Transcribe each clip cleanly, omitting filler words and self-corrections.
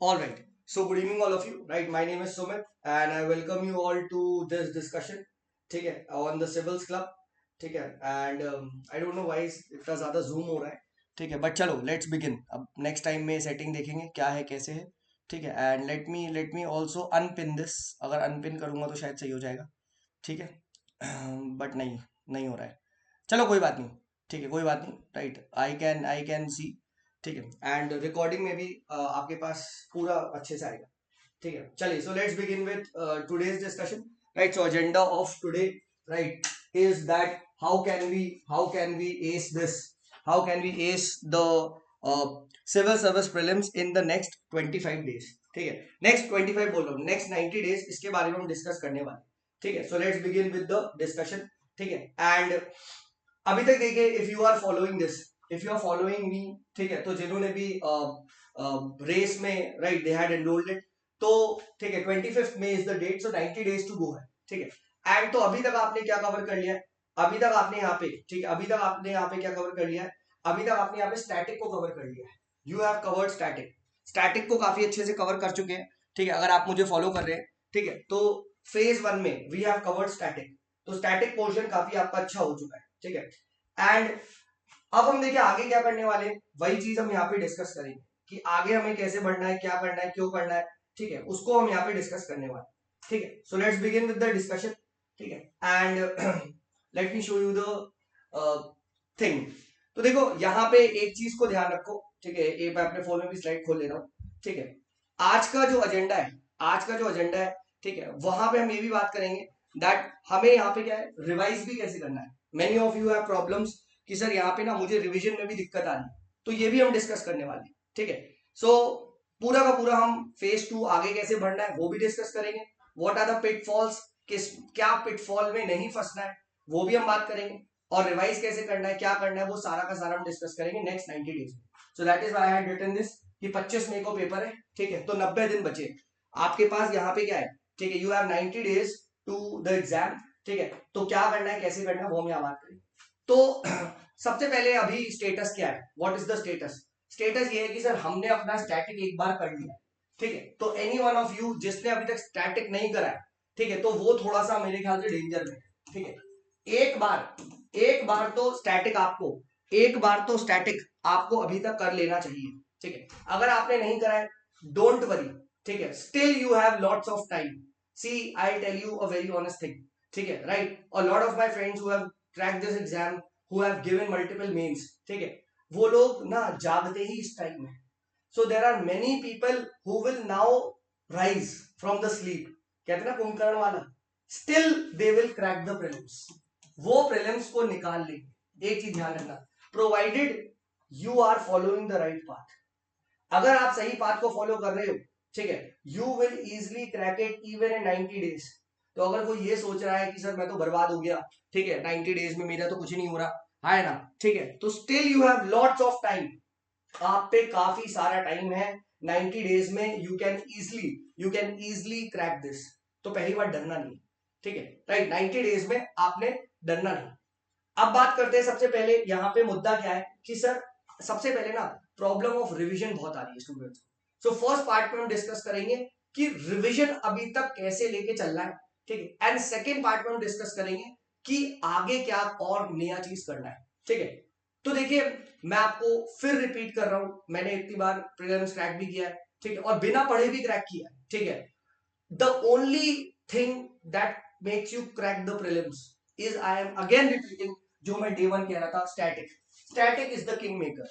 All right. So good evening, all of you. Right. My name is Sumit, and I welcome you all to this discussion. ठीक है, on the Civils Club. ठीक है, and I don't know why इतना ज़्यादा zoom हो रहा है. ठीक है, but चलो let's begin. अब next time में setting देखेंगे क्या है कैसे है. ठीक है, and let me also unpin this. अगर unpin करूँगा तो शायद सही हो जाएगा. ठीक है, but नहीं हो रहा है. चलो कोई बात नहीं. ठीक है, कोई बात नहीं. Right, I can see. ठीक है, एंड रिकॉर्डिंग में भी आपके पास पूरा अच्छे से आएगा. ठीक है, चलिए. So let's begin with today's discussion. Right, so agenda of today, right, is that how can we ace this, how can we ace the civil service prelims in the next 25 days. ठीक है, next 25 बोल रहा हूँ, next 90 days, इसके बारे में हम discuss करने वाले. ठीक है, so let's begin with the discussion. ठीक है, एंड अभी तक देखिए, if you are following this, if you are following me, ठीक है, तो जिन्होंने भी रेस में, right, they had enrolled it, तो ठीक है, 25th में is the date, so 90 days to go है. ठीक है, एंड तो अभी तक आपने क्या कवर कर लिया है? अभी तक आपने यहाँ पे, ठीक है, अभी तक आपने यहाँ पे क्या कवर कर लिया है? अभी तक आपने यहाँ पे स्टैटिक को कवर कर लिया है. You have covered static. Static को काफी अच्छे से कवर कर चुके हैं. ठीक है, अगर आप मुझे फॉलो कर रहे हैं. ठीक है, तो फेज 1 में वी हैव कवर्ड स्टैटिक, तो स्टैटिक पोर्शन काफी आपका अच्छा हो चुका है. ठीक है, एंड अब हम देखिए आगे क्या करने वाले हैं, वही चीज हम यहाँ पे डिस्कस करेंगे कि आगे हमें कैसे बढ़ना है, क्या करना है, क्यों करना है. ठीक है, उसको हम यहाँ पे डिस्कस करने वाले. ठीक है, so let's begin with the discussion. ठीक है, and let me show you the thing. तो देखो यहाँ पे एक चीज को ध्यान रखो. ठीक है, ये मैं अपने फोन में भी स्लाइड खोल ले रहा हूँ. ठीक है, आज का जो एजेंडा है, आज का जो एजेंडा है, ठीक है, वहां पे हम ये भी बात करेंगे दैट हमें यहाँ पे क्या है, रिवाइज भी कैसे करना है. Many of you have problems कि सर यहाँ पे ना मुझे रिवीजन में भी दिक्कत आ रही है, तो ये भी हम डिस्कस करने वाले हैं. ठीक है, सो पूरा का पूरा हम फेज 2 आगे कैसे बढ़ना है वो भी डिस्कस करेंगे. व्हाट आर द पिटफॉल्स, किस क्या पिटफॉल में नहीं फंसना है वो भी हम बात करेंगे. और रिवाइज कैसे करना है, क्या करना है, वो सारा का सारा हम डिस्कस करेंगे नेक्स्ट 90 days में. So that is why I had written this कि 25 मई को पेपर है. ठीक है, तो 90 दिन बचे आपके पास. यहाँ पे क्या है, ठीक है, you have 90 days to the exam. ठीक है, तो क्या करना है, कैसे करना है, वो हम यहाँ बात करेंगे. तो सबसे पहले अभी स्टेटस क्या है, what is the status. Status ये है कि सर हमने अपना स्टैटिक एक बार कर लिया. ठीक है, तो एनी वन ऑफ यू जिसने अभी तक स्टैटिक नहीं करा है, ठीक है, तो वो थोड़ा सा मेरे ख्याल से डेंजर में. ठीक है, एक बार तो स्टैटिक आपको, एक बार तो स्टैटिक आपको अभी तक कर लेना चाहिए. ठीक है, अगर आपने नहीं करा है, डोंट वरी. ठीक है, still you have lots of time. See I tell you a very honest thing. ठीक है, right, a lot of my friends who have cracked this exam, who have given multiple mains, ठीक है, वो लोग ना जागते ही इस टाइम में. So there are many people who will now rise from the sleep, कहते हैं ना कुंभकर्ण वाला, still they will crack the prelims. वो प्रीलिम्स को निकाल लेंगे. एक चीज ध्यान रखना, provided you are following the right path. अगर आप सही पाथ को फॉलो कर रहे हो, ठीक है, you will easily crack it even in 90 days. तो अगर कोई ये सोच रहा है कि सर मैं तो बर्बाद हो गया, ठीक है, 90 days में मेरा तो कुछ नहीं हो रहा है ना, ठीक है, तो still you have lots of time. आप पे काफी सारा टाइम है. 90 days में you can easily crack this. तो पहली बार डरना नहीं. ठीक है, राइट, 90 days में आपने डरना नहीं. अब बात करते हैं सबसे पहले यहाँ पे मुद्दा क्या है कि सर सबसे पहले ना प्रॉब्लम ऑफ रिवीजन बहुत आ रही है स्टूडेंट्स. सो फर्स्ट पार्ट में हम डिस्कस करेंगे कि रिवीजन अभी तक कैसे लेके चलना है. ठीक है, एंड सेकेंड पार्ट में हम डिस्कस करेंगे कि आगे क्या और नया चीज करना है. ठीक है, तो देखिए मैं आपको फिर रिपीट कर रहा हूं, मैंने इतनी बार प्रीलिम्स क्रैक भी किया है. ठीक है, और बिना पढ़े भी क्रैक किया है. ठीक है, the only thing that makes you crack the prelims is, I am again repeating, जो मैं day 1 कह रहा था, static. Static is the king maker.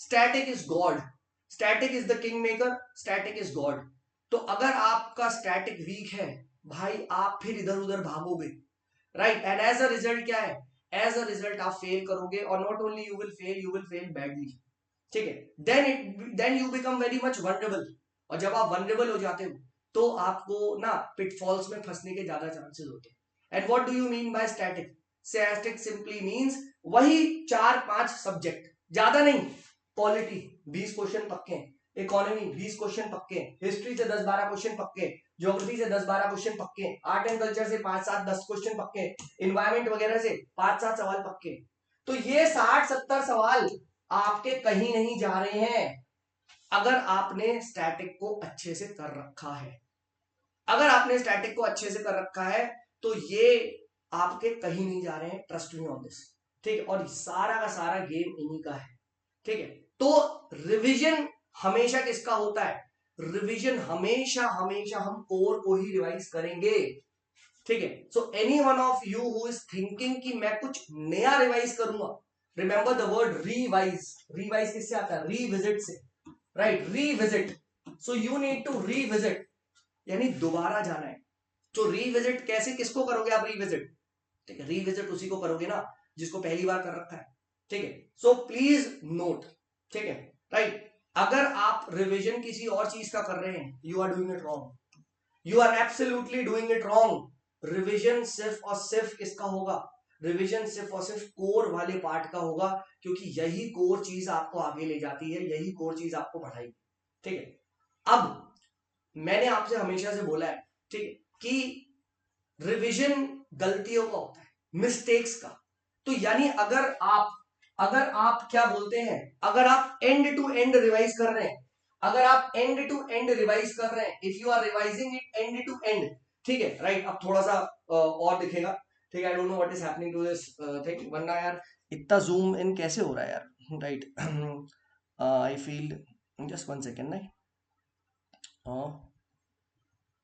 Static is God. Static is the king maker. Static is God. तो अगर आपका static weak है भाई, आप फिर इधर उधर भागोगे, right, and as a result क्या है, एज अ रिजल्ट आप फेल करोगे. और not only you will fail, you will fail badly. ठीक है, then you become very much vulnerable. और जब आप वनरेबल हो जाते हो तो आपको ना पिटफॉल्स में फंसने के ज्यादा चांसेस होते हैं. And what do you mean by static. Static simply means वही 4-5 सब्जेक्ट, ज्यादा नहीं. पॉलिटी 20 क्वेश्चन पक्के, इकोनॉमी 20 क्वेश्चन पक्के, हिस्ट्री से 10-12 क्वेश्चन पक्के, ज्योग्राफी से 10-12 क्वेश्चन पक्के, आर्ट एंड कल्चर से 5-7-10 क्वेश्चन पक्के, इन्वायरमेंट वगैरह से 5-7 सवाल पक्के. तो ये 60-70 सवाल आपके कहीं नहीं जा रहे हैं. अगर आपने स्टैटिक को अच्छे से कर रखा है, अगर आपने स्टैटिक को अच्छे से कर रखा है तो ये आपके कहीं नहीं जा रहे हैं, ट्रस्ट मी ऑन दिस, ठीक है। और सारा का सारा गेम इन्हीं का है, ठीक है। तो रिवीजन हमेशा किसका होता है, रिवीजन हमेशा हमेशा हम कोर को ही रिवाइज करेंगे, ठीक है। So any one of you who is thinking कि मैं कुछ नया रिवाइज करूंगा, remember the word revise, revise किससे आता है, रीविजिट से, right, revisit. So you need to revisit, यानी दोबारा जाना है। तो रीविजिट कैसे, किसको करोगे आप रीविजिट, ठीक है, रीविजिट उसी को करोगे ना जिसको पहली बार कर रखा है, ठीक है। सो प्लीज नोट, ठीक है, राइट। अगर आप रिवीजन किसी और चीज का कर रहे हैं, you are doing it wrong, you are absolutely doing it wrong. Revision सिर्फ और सिर्फ किसका होगा, रिवीजन सिर्फ और सिर्फ कोर वाले पार्ट का होगा, क्योंकि यही कोर चीज आपको आगे ले जाती है, यही कोर चीज आपको बढ़ाएगी, ठीक है। अब मैंने आपसे हमेशा से बोला है, ठीक है, कि रिवीजन गलतियों का होता है, मिस्टेक्स का। तो यानी अगर आप क्या बोलते हैं, अगर आप एंड टू एंड रिवाइज कर रहे हैं, अगर आप एंड टू एंड रिवाइज कर रहे हैं, if you are revising it end to end, ठीक है, राइट। अब थोड़ा सा और दिखेगा, ठीक है। I don't know what is happening to this thing, वरना यार इतना जूम इन कैसे हो रहा है यार, right. I feel, just one second, नहीं,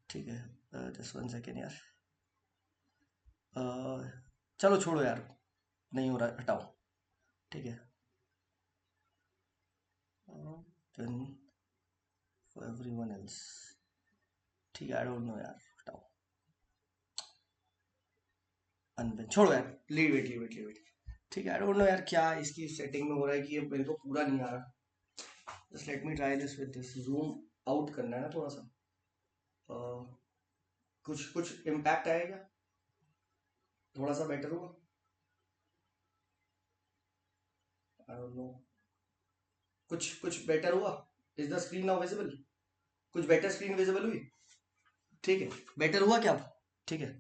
ठीक है, जस्ट वन सेकेंड यार, चलो छोड़ो यार, नहीं हो रहा, हटाओ, ठीक है। देन फॉर एवरीवन एल्स, ठीक है, आई डोंट नो यार, हटाओ, अनपिन, छोड़ो यार, leave it, leave it, leave it, ठीक है। आई डोंट नो यार क्या इसकी सेटिंग में हो रहा है कि ये मेरे को पूरा नहीं आ रहा। Just let me try this with this, zoom out करना है ना थोड़ा सा, कुछ कुछ इम्पैक्ट आएगा, थोड़ा सा बेटर हुआ, आई डोंट नो, कुछ कुछ बेटर हुआ, is the screen now visible, कुछ बेटर स्क्रीन विजिबल हुई, ठीक है, बेटर हुआ क्या अब, ठीक है,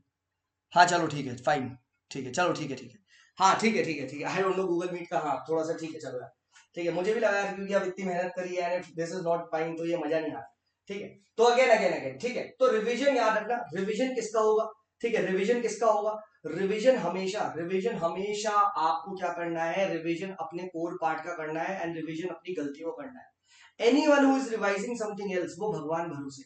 हाँ चलो ठीक है, फाइन, ठीक है, चलो ठीक है, ठीक है, हाँ ठीक है, ठीक है, ठीक है। I don't know Google Meet का, हाँ थोड़ा सा ठीक है, चलो यार, ठीक है, मुझे भी लगा यार क्योंकि अब इतनी मेहनत करी है, दिस इज नॉट फाइन तो ये मजा नहीं आता, ठीक है। तो अगेन अगेन अगेन, ठीक है। तो रिवीजन याद रखना, रिवीजन किसका होगा, ठीक है, रिवीजन किसका होगा, रिवीजन हमेशा आपको क्या करना है, रिवीजन अपने कोर पार्ट का करना है, एंड रिवीजन अपनी गलतियों को करना है। Anyone who is revising something else, वो भगवान भरोसे।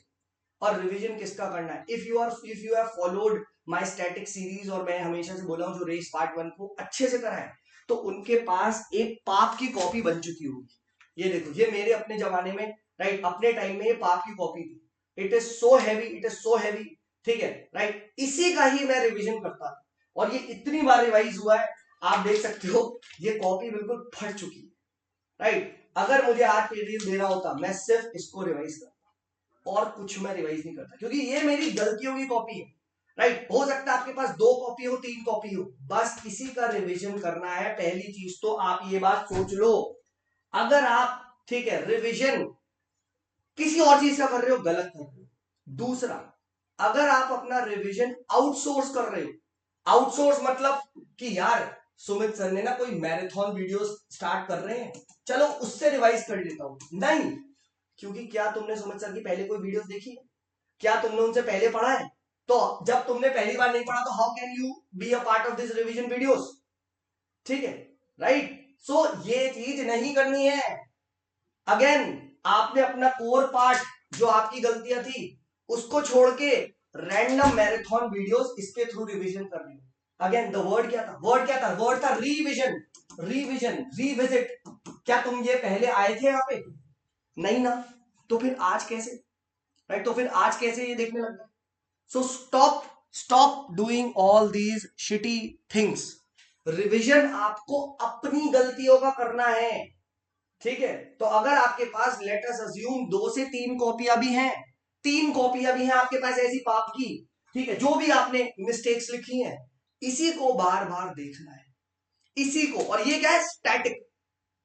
और रिवीजन किसका करना है, if you have followed my static series, और मैं हमेशा से बोला हूं जो रेस पार्ट 1 को अच्छे से करा है, तो उनके पास एक पाप की कॉपी बन चुकी होगी। ये देखो, ये मेरे अपने जमाने में, राइट, अपने टाइम में ये पाप की कॉपी थी। It is so heavy, it is so heavy, ठीक है, राइट। इसी का ही मैं रिवीजन करता था, और ये इतनी बार रिवाइज हुआ है, आप देख सकते हो ये कॉपी बिल्कुल फट चुकी है, राइट। अगर मुझे आज पीडीएफ देना होता, मैं सिर्फ इसको रिवाइज करता, और कुछ मैं रिवाइज नहीं करता, क्योंकि ये मेरी गलतियों की कॉपी है, राइट। हो सकता है आपके पास 2 कॉपी हो, 3 कॉपी हो, बस इसी का रिवीजन करना है। पहली चीज तो आप ये बात सोच लो, अगर आप, ठीक है, रिवीजन किसी और चीज का कर रहे हो, गलत कर रहे हो। दूसरा, अगर आप अपना रिवीजन आउटसोर्स कर रहे हो, आउटसोर्स मतलब कि यार सुमित सर ने ना कोई मैराथन वीडियोस स्टार्ट कर रहे हैं, चलो उससे रिवाइज कर लेता हूं, नहीं, क्योंकि क्या तुमने सुमित सर की पहले कोई वीडियोस देखी है, क्या तुमने उनसे पहले पढ़ा है, तो जब तुमने पहली बार नहीं पढ़ा तो how can you be a part of this revision videos, ठीक है, राइट। सो ये चीज नहीं करनी है। अगेन, आपने अपना कोर पार्ट जो आपकी गलतियां थी उसको छोड़ के रैंडम मैराथन वीडियोस इसके थ्रू रिवीजन कर रही हो। अगेन द वर्ड क्या था, वर्ड था रिवीजन, रिवीजन, रिविजिट। क्या तुम ये पहले आए थे यहाँ पे, नहीं ना, तो फिर आज कैसे, राइट, तो फिर आज कैसे ये देखने लग गए। So stop doing all these shitty things. Revision आपको अपनी गलतियों का करना है, ठीक है। तो अगर आपके पास लेट अस अज्यूम 2 से 3 कॉपियां भी हैं, 3 कॉपियां भी हैं आपके पास ऐसी पाप की, ठीक है, जो भी आपने मिस्टेक्स लिखी हैं, इसी को बार बार देखना है, इसी को। और ये क्या है, स्टैटिक,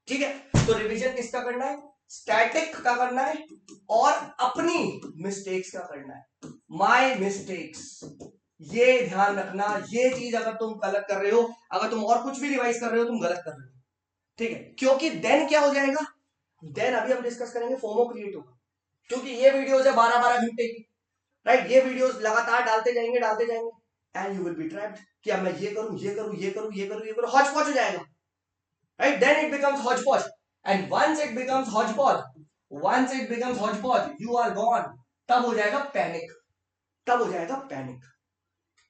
ठीक है। तो रिवीजन किसका करना है, स्टैटिक का करना है, और अपनी मिस्टेक्स का करना है, माय मिस्टेक्स। ये ध्यान रखना, ये चीज अगर तुम गलत कर रहे हो, अगर तुम और कुछ भी रिवाइज कर रहे हो, तुम गलत कर रहे हो, ठीक है। क्योंकि देन क्या हो जाएगा, देन अभी हम डिस्कस करेंगे फोमो क्रिएट होगा, क्योंकि ये वीडियोस है 12-12 घंटे की, राइट। ये वीडियोस लगातार डालते जाएंगे and you will be trapped कि अब मैं ये करूं ये करूं ये करूं ये करूं ये करूं, हॉच पॉच हो जाएगा, right. Then it becomes hotch potch, and once it becomes hotch potch, once it becomes hotch potch, you are gone. तब हो जाएगा पैनिक, तब हो जाएगा पैनिक,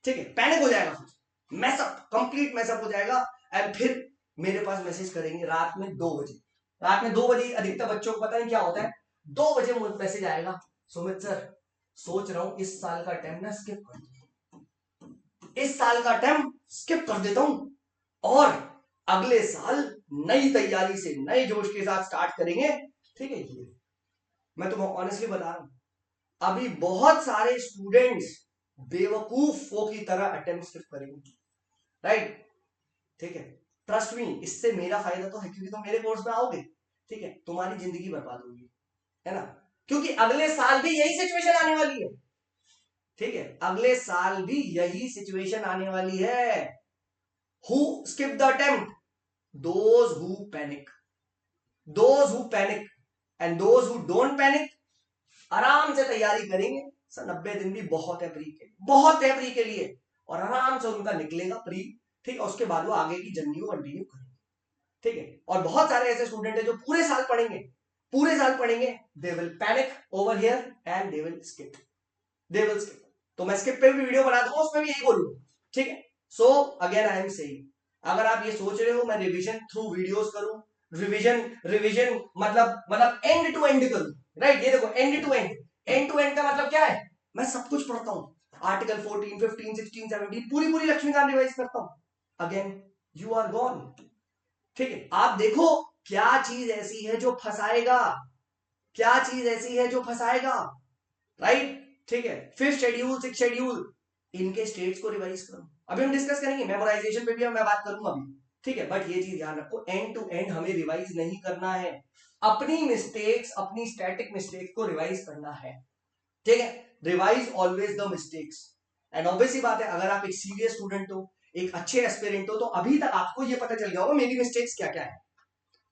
ठीक है। पैनिक हो जाएगा, फिर मैसअप, कंप्लीट मैसअप हो जाएगा। एंड फिर मेरे पास मैसेज करेंगे रात में 2 बजे, रात में 2 बजे अधिकतर बच्चों को पता नहीं क्या होता है, 2 बजे मैसेज आएगा, सुमित सर सोच रहा हूं इस साल का अटेम्प्ट ना स्किप कर दूं, इस साल का अटेम्प्ट स्किप कर देता हूं और अगले साल नई तैयारी से नए जोश के साथ स्टार्ट करेंगे, ठीक है। ये मैं तुम्हें ऑनेस्टली बता रहा हूं, अभी बहुत सारे स्टूडेंट्स बेवकूफों की तरह अटेम्प्ट स्किप करेंगे, राइट, ठीक है। ट्रस्ट मी, इससे मेरा फायदा तो है क्योंकि तुम मेरे कोर्स में आओगे, ठीक है, तुम्हारी जिंदगी बर्बाद होगी, है ना, क्योंकि अगले साल भी यही सिचुएशन आने वाली है, ठीक है, अगले साल भी यही सिचुएशन आने वाली है। Who skip the attempt? Those who panic, those who panic, and those who don't panic आराम से तैयारी करेंगे। सर 90 दिन भी बहुत है प्री के, बहुत है प्री के लिए, और आराम से उनका निकलेगा प्री, ठीक है। उसके बाद वो आगे की जर्नी को कंटिन्यू करेंगे, ठीक है। और बहुत सारे ऐसे स्टूडेंट हैं जो पूरे साल पढ़ेंगे, पूरे साल पढ़ेंगे, they will panic over here and they will skip, they will skip. तो मैं स्किप पे भी वीडियो बना दूंगा, उसमें भी यही बोलूंगा, ठीक है। So again I am saying, अगर आप ये सोच रहे हो मैं रिवीजन थ्रू वीडियोस करूं, रिवीजन रिवीजन मतलब एंड टू एंड करूं, राइट। ये देखो एंड टू एंड का मतलब क्या है, मैं सब कुछ पढ़ता हूं, आर्टिकल 14, 15, 16, 17 पूरी पूरी लक्ष्मीकांत रिवाइज करता हूं, अगेन यू आर गॉन, ठीक है। आप देखो क्या चीज ऐसी है जो फंसाएगा, क्या चीज ऐसी है जो फंसाएगा, राइट, ठीक है। फिफ्थ शेड्यूल, सिक्स शेड्यूल, इनके स्टेट्स को रिवाइज करो, अभी हम डिस्कस करेंगे, मेमोराइजेशन पे भी मैं बात करूंगा अभी, ठीक है। बट ये चीज ध्यान रखो, एंड टू एंड हमें रिवाइज नहीं करना है, अपनी मिस्टेक्स, अपनी स्टैटिक मिस्टेक्स को रिवाइज करना है, ठीक है। Revise always the mistakes. And obviously बात है, अगर आप एक सीरियस स्टूडेंट हो, एक अच्छे एस्पिरेंट हो, तो अभी तक आपको ये पता चल गया होगा मेरी मिस्टेक्स क्या क्या है,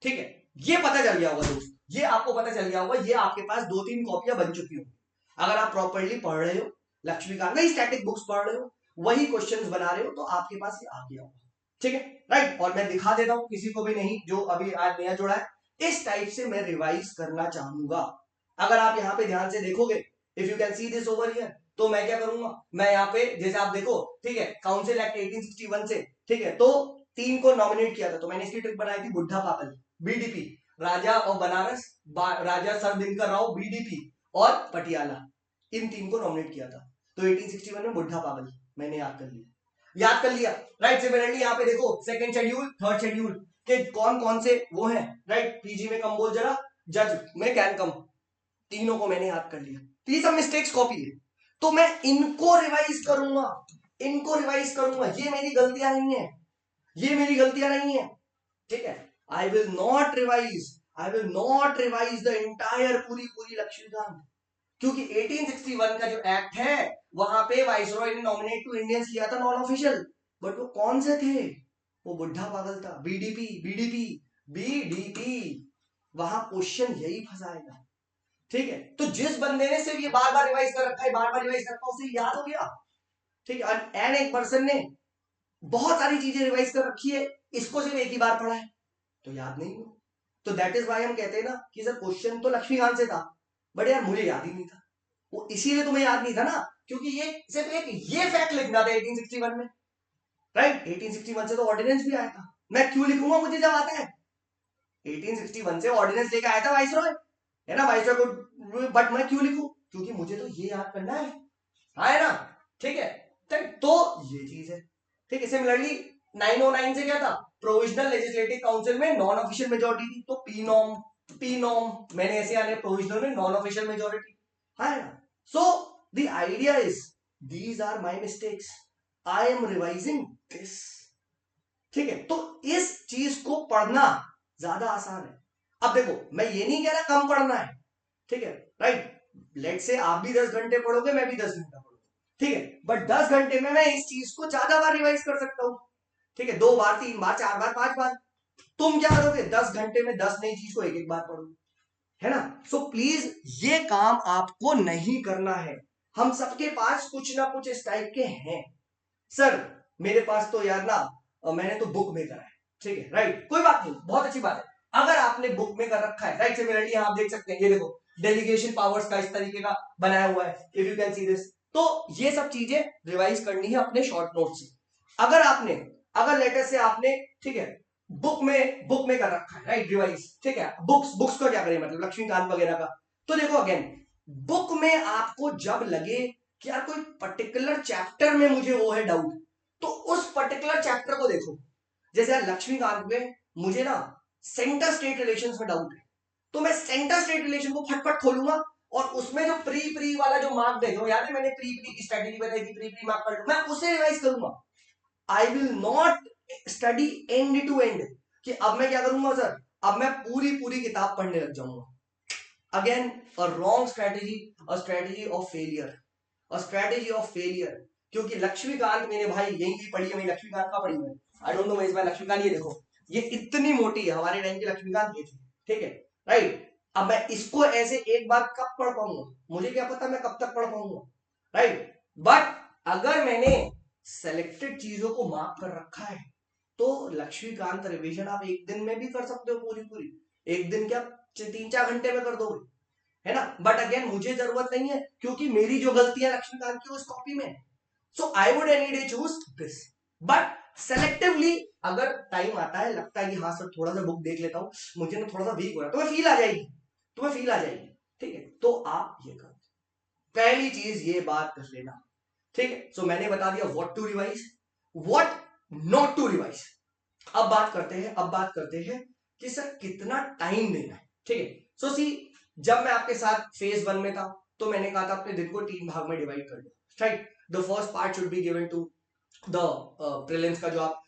ठीक है। ये पता चल गया होगा दोस्त, ये आपको पता चल गया होगा, ये आपके पास 2-3 कॉपियां बन चुकी होंगी, अगर आप प्रॉपरली पढ़ रहे हो, लक्ष्मीकांत वही स्टैटिक बुक्स पढ़ रहे हो, वही क्वेश्चंस बना रहे हो, तो आपके पास ये आ गया होगा, ठीक है, राइट। और मैं दिखा देता हूं किसी को भी नहीं जो अभी आज नया जुड़ा है, इस टाइप से मैं रिवाइज करना चाहूंगा। अगर आप यहाँ पे ध्यान से देखोगे, if you can see this over here, तो मैं क्या करूंगा, मैं यहाँ पे जैसे आप देखो, ठीक है, काउंसिल एक्ट 1861 से, ठीक है, तो 3 को नॉमिनेट किया था, तो मैंने इसकी ट्रिक बनाई थी, बुढ़ा पापल बीडीपी, राजा और बनारस, राजा सर दिनकर राव बीडीपी, और पटियाला, इन 3 को नॉमिनेट किया था। तो 1861 में बुढ़ा पागल मैंने याद कर लिया, याद कर लिया, राइट। सिमिलरली यहाँ पे देखो सेकंड शेड्यूल, थर्ड शेड्यूल के कौन कौन से वो हैं, राइट। पीजी में कम बोल जरा, जज में कैन कम, तीनों को मैंने याद कर लिया, तो ये सब मिस्टेक्स कॉपी है, तो मैं इनको रिवाइज करूंगा, इनको रिवाइज करूंगा, ये मेरी गलतियां नहीं है, ये मेरी गलतियां नहीं है, ठीक है। आई will not revise, I will not revise the entire पूरी पूरी लक्ष्मीकांत, क्योंकि 1861 का जो एक्ट है, वहां पे वाइसरॉय ने नॉमिनेट टू इंडियंस किया था नॉन ऑफिशियल, बट वो कौन से थे, वो बुढ़ा पागल था, बीडीपी बीडीपी बीडीपी, वहां क्वेश्चन यही फंसाएगा, ठीक है। तो जिस बंदे ने सिर्फ ये बार बार रिवाइज कर रखा है, बार बार रिवाइज करता है, उसे याद हो गया, ठीक है। एंड एक पर्सन ने बहुत सारी चीजें रिवाइज कर रखी है, इसको सिर्फ एक ही बार पढ़ा है, तो याद नहीं हो। तो दैट इज वाई हम कहते हैं ना कि सर क्वेश्चन तो लक्ष्मीकांत से था, बट यार मुझे याद ही नहीं था, वो इसीलिए तुम्हें याद नहीं था ना, क्योंकि ये सिर्फ एक ये फैक्ट लिखना था 1861 में, राइट। 1861 से तो ऑर्डिनेंस भी आया था, मैं क्यों लिखूंगा, मुझे जब आता है, 1861 से ऑर्डिनेंस लेकर आया था वाइसरॉय, है ना, वाइसरॉय को, बट मैं क्यों लिखूं, क्योंकि मुझे तो ये याद करना है ना, ठीक है। तो ये चीज है, ठीक है। सिमिलरली 909 से क्या था, प्रोविजनल लेजिस्लेटिव काउंसिल में नॉन ऑफिशियल मेजोरिटी थी, तो पी नॉर्म मैंने ऐसे आने, प्रोविजनल में नॉन ऑफिशियल मेजोरिटी, है ना। So the idea is, these are my mistakes, I am revising this, ठीक है। तो इस चीज को पढ़ना ज्यादा आसान है। अब देखो मैं ये नहीं कह रहा कम पढ़ना है, ठीक है, राइट। लेट से आप भी 10 घंटे पढ़ोगे, मैं भी 10 घंटा पढ़ूंगा, ठीक है, बट 10 घंटे में मैं इस चीज को ज्यादा बार रिवाइज कर सकता हूं, ठीक है, 2 बार, 3 बार, 4 बार, 5 बार। तुम क्या करोगे, 10 घंटे में 10 नई चीज को एक एक बार पढ़ोगे, है ना। सो प्लीज ये काम आपको नहीं करना है। हम सबके पास कुछ ना कुछ इस टाइप के हैं। सर मेरे पास तो यार ना मैंने तो बुक में करा है, ठीक है, राइट, कोई बात नहीं, बहुत अच्छी बात है। अगर आपने बुक में कर रखा है, राइट, सिमिलरली आप देख सकते हैं, ये देखो डेलीगेशन पावर्स का इस तरीके का बनाया हुआ है, if you can see this. तो ये सब चीजें रिवाइज करनी है अपने शॉर्ट नोट से। अगर आपने, अगर लेटर से आपने, ठीक है, बुक में कर रखा है, राइट, रिवाइज, ठीक है, बुक्स को क्या करें, मतलब लक्ष्मीकांत वगैरह का। तो देखो अगेन, बुक में आपको जब लगे कि यार कोई पर्टिकुलर चैप्टर में मुझे वो है डाउट, तो उस पर्टिकुलर चैप्टर को देखो। जैसे यार लक्ष्मीकांत में मुझे ना सेंटर स्टेट रिलेशंस में डाउट है, तो मैं सेंटर स्टेट रिलेशन को फटफट खोलूंगा और उसमें जो प्री वाला जो मार्क देख लो, याद है मैंने प्री की स्ट्रेटेजी बताई थी, प्री मार्क कर मैं उसे रिवाइज करूंगा। I will not study end to end, कि अब मैं क्या करूंगा सर, अब मैं पूरी किताब पढ़ने लग जाऊंगा। Again a wrong strategy, a strategy of failure, a strategy of failure. क्योंकि लक्ष्मीकांत मेरे भाई यही की पढ़ी है, मैं लक्ष्मीकांत का पढ़ी है, आई डोंट नो इस बार लक्ष्मीकांत, ये देखो ये इतनी मोटी है, हमारे टाइम की लक्ष्मीकांत ये थी, ठीक है, राइट। अब मैं इसको ऐसे एक बार कब पढ़ पाऊंगा, मुझे क्या पता मैं कब तक पढ़ पाऊंगा, राइट। बट अगर मैंने सेलेक्टेड चीजों को मार्क कर रखा है, तो लक्ष्मीकांत रिवीजन आप एक दिन में भी कर सकते हो, पूरी एक दिन क्या 3-4 घंटे में कर दोगे, है ना। बट अगेन मुझे जरूरत नहीं है, क्योंकि मेरी जो गलतियां लक्ष्मीकांत की उस कॉपी में, so I would any day choose this. But selectively अगर टाइम आता है, लगता है कि हाँ सर थोड़ा सा बुक देख लेता हूँ, मुझे ना थोड़ा सा वीक हो रहा है, तुम्हें फील आ जाएगी, तुम्हें फील आ जाएगी, ठीक है, तो आप ये करो। पहली चीज ये बात कर लेना, ठीक है। सो मैंने बता दिया what to revise, what not to revise. अब बात करते हैं कि सर कितना टाइम देना है, ठीक है। सो सी, जब मैं आपके साथ फेज 1 में था, तो मैंने कहा था अपने दिन को 3 भाग में डिवाइड कर दो, right. The first part should be given to the prelims का, जो आप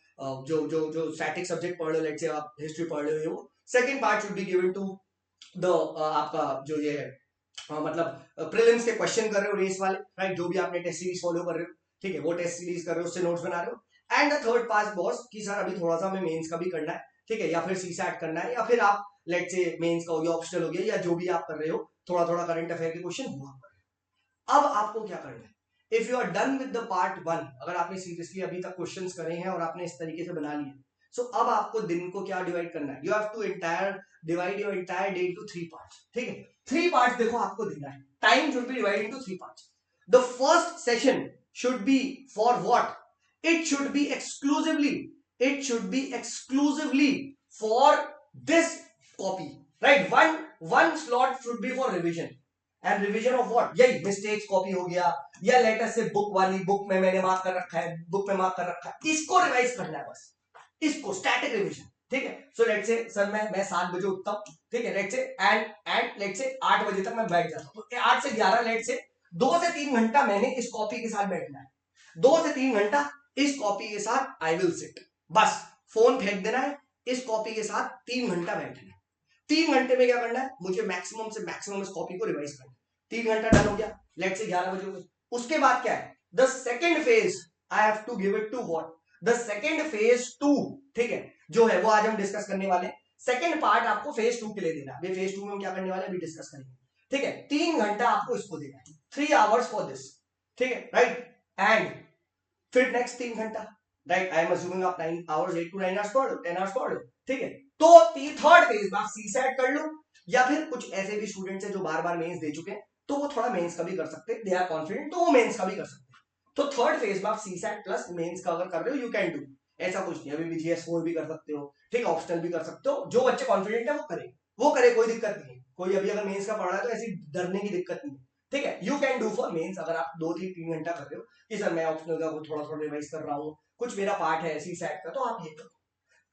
जो जो जो स्टैटिक सब्जेक्ट पढ़ रहे हो, लेट्स से आप हिस्ट्री पढ़ रहे हो, second part should be given to the आपका जो ये है, मतलब प्रीलिम्स के क्वेश्चन कर रहे हो रेस वाले, राइट, जो भी आपने टेस्ट सीरीज फॉलो कर रहे हो, ठीक है, वो टेस्ट सीरीज कर रहे हो, उससे नोट्स बना रहे हो। And the third part boss कि सर अभी थोड़ा सा हमें मेंस का भी करना है, ठीक है, या फिर सीसैट करना है, या फिर आप लेट से मेंस का हो गया, ऑप्शनल हो गया, या जो भी आप कर रहे हो, थोड़ा थोड़ा करंट अफेयर के क्वेश्चन हुआ। अब आपको क्या करना है, if you are done with the part 1, अगर आपने सीरियसली अभी तक क्वेश्चंस करे हैं और आपने इस तरीके से बना लिए, सो अब आपको दिन को क्या डिवाइड करना है, you have to divide your entire day into 3 parts, ठीक है। 3 पार्ट्स देखो आपको देना है, time should be divided into 3 parts. The first session should be for what, it should be exclusively, it should be exclusively for this copy, right, one slot should be for revision, and revision of what, यही mistakes copy हो गया, या letter से book वाली, book में मैंने mark कर रखा है, बुक में मार्क कर रखा है, इसको रिवाइज करना है बस, इसको स्टैटिक रिवीजन, ठीक है। सो लेट से सर मैं 7 बजे उठता हूँ, ठीक है, लेट से एंड लेट से 8 बजे तक मैं बैठ जाता हूँ, तो 8 से 11 लेट से 2 से 3 घंटा मैंने इस कॉपी के साथ बैठना है, 2 से 3 घंटा इस कॉपी के साथ आई विल सिट, बस फोन फेंक देना है, इस कॉपी के साथ 3 घंटा बैठना है। 3 घंटे में क्या करना है, मुझे मैक्सिमम से मैक्सिमम इस कॉपी को रिवाइज करना है। 3 घंटा डन हो गया, लेट से 11 बजे हो गए। उसके बाद क्या है, the second phase I have to give it to what, the second phase 2, ठीक है, जो है वो आज हम डिस्कस करने वाले हैं। सेकेंड पार्ट आपको फेज 2 के लिए देना है, फेज 2 में हम क्या करने वाले हैं अभी डिस्कस करेंगे, ठीक है। 3 घंटा आपको इसको देना है, 3 आवर्स फॉर दिस, ठीक है, राइट। एंड फिर नेक्स्ट 3 घंटा, राइट, आई एम अज्यूमिंग आप 9 आवर्स 8 to 9 आवर्स पढ़ लो, 10 आवर्स पढ़ लो, ठीक है। तो थर्ड फेज आप सीसैट कर लो, या फिर कुछ ऐसे भी स्टूडेंट्स हैं जो बार बार मेंस दे चुके हैं, तो वो थोड़ा मेंस का भी कर सकते हैं, दे आर कॉन्फिडेंट, तो वो मेंस का भी कर सकते हैं। तो थर्ड फेज में आप सीसैट प्लस मेंस का अगर कर रहे हो, यू कैन डू, ऐसा कुछ नहीं, अभी भी GS4 भी कर सकते हो, ठीक है, ऑप्शनल भी कर सकते हो, जो बच्चे कॉन्फिडेंट है वो करे, कोई दिक्कत नहीं है। कोई अभी अगर मेंस का पढ़ रहा है तो ऐसी डरने की दिक्कत नहीं है, ठीक है, you can do for mains. अगर आप 2-3 घंटा कर रहे हो कि सर मैं ऑप्शनल का थोड़ा थोड़ा रिवाइज कर रहा हूँ, कुछ मेरा पार्ट है सीसैट का, तो आप ये करो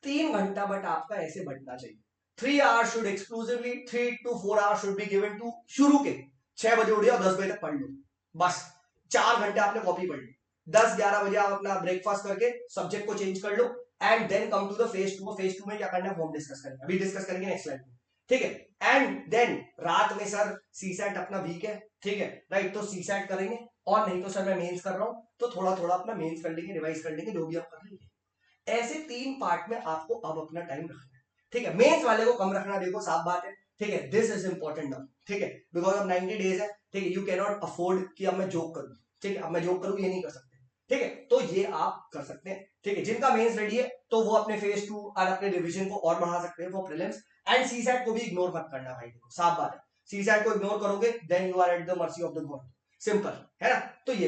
3 घंटा, बट आपका ऐसे बढ़ना चाहिए। 3 hours should exclusively, 3 to 4 hours should be given to, शुरू के 6 बजे उठ जाओ, 10 बजे तक पढ़ लो, बस 4 घंटे आपने कॉपी पढ़ ली। 10-11 बजे आप अपना ब्रेकफास्ट करके सब्जेक्ट को चेंज कर लो, and then come to the phase 2। Phase 2 में क्या करना है वो हम डिस्कस करेंगे, अभी डिस्कस करेंगे नेक्स्ट स्लाइड में, ठीक है। एंड देन रात में सर सीसैट अपना वीक है, ठीक है, राइट, तो सीसैट करेंगे, और नहीं तो सर मैं मेंस कर रहा हूं, तो थोड़ा थोड़ा अपना मेंस कर लेंगे, रिवाइज कर लेंगे, जो भी आप कर लेंगे। ऐसे 3 पार्ट में आपको अब अपना टाइम रखना है, ठीक है। मेंस वाले को कम रखना, देखो साफ बात है, ठीक है, दिस इज इंपॉर्टेंट नाउ, ठीक है, बिकॉज अब 90 डेज है, ठीक है, यू कैन नॉट अफोर्ड कि अब मैं जॉब करूं, ठीक है, अब मैं जॉब करूं ये नहीं कर सकते, ठीक है, तो ये आप कर सकते हैं, ठीक है, जिनका मेंस रेडी है तो वो अपने फेज 2 और अपने रिवीजन को और बढ़ा सकते हैं फॉर प्रीलिम्स, एंड सीसैट को भी इग्नोर मत करना भाई, देखो साफ बात है, सीसैट को इग्नोर करोगे then you are at the mercy of the God, simple है ना। तो ये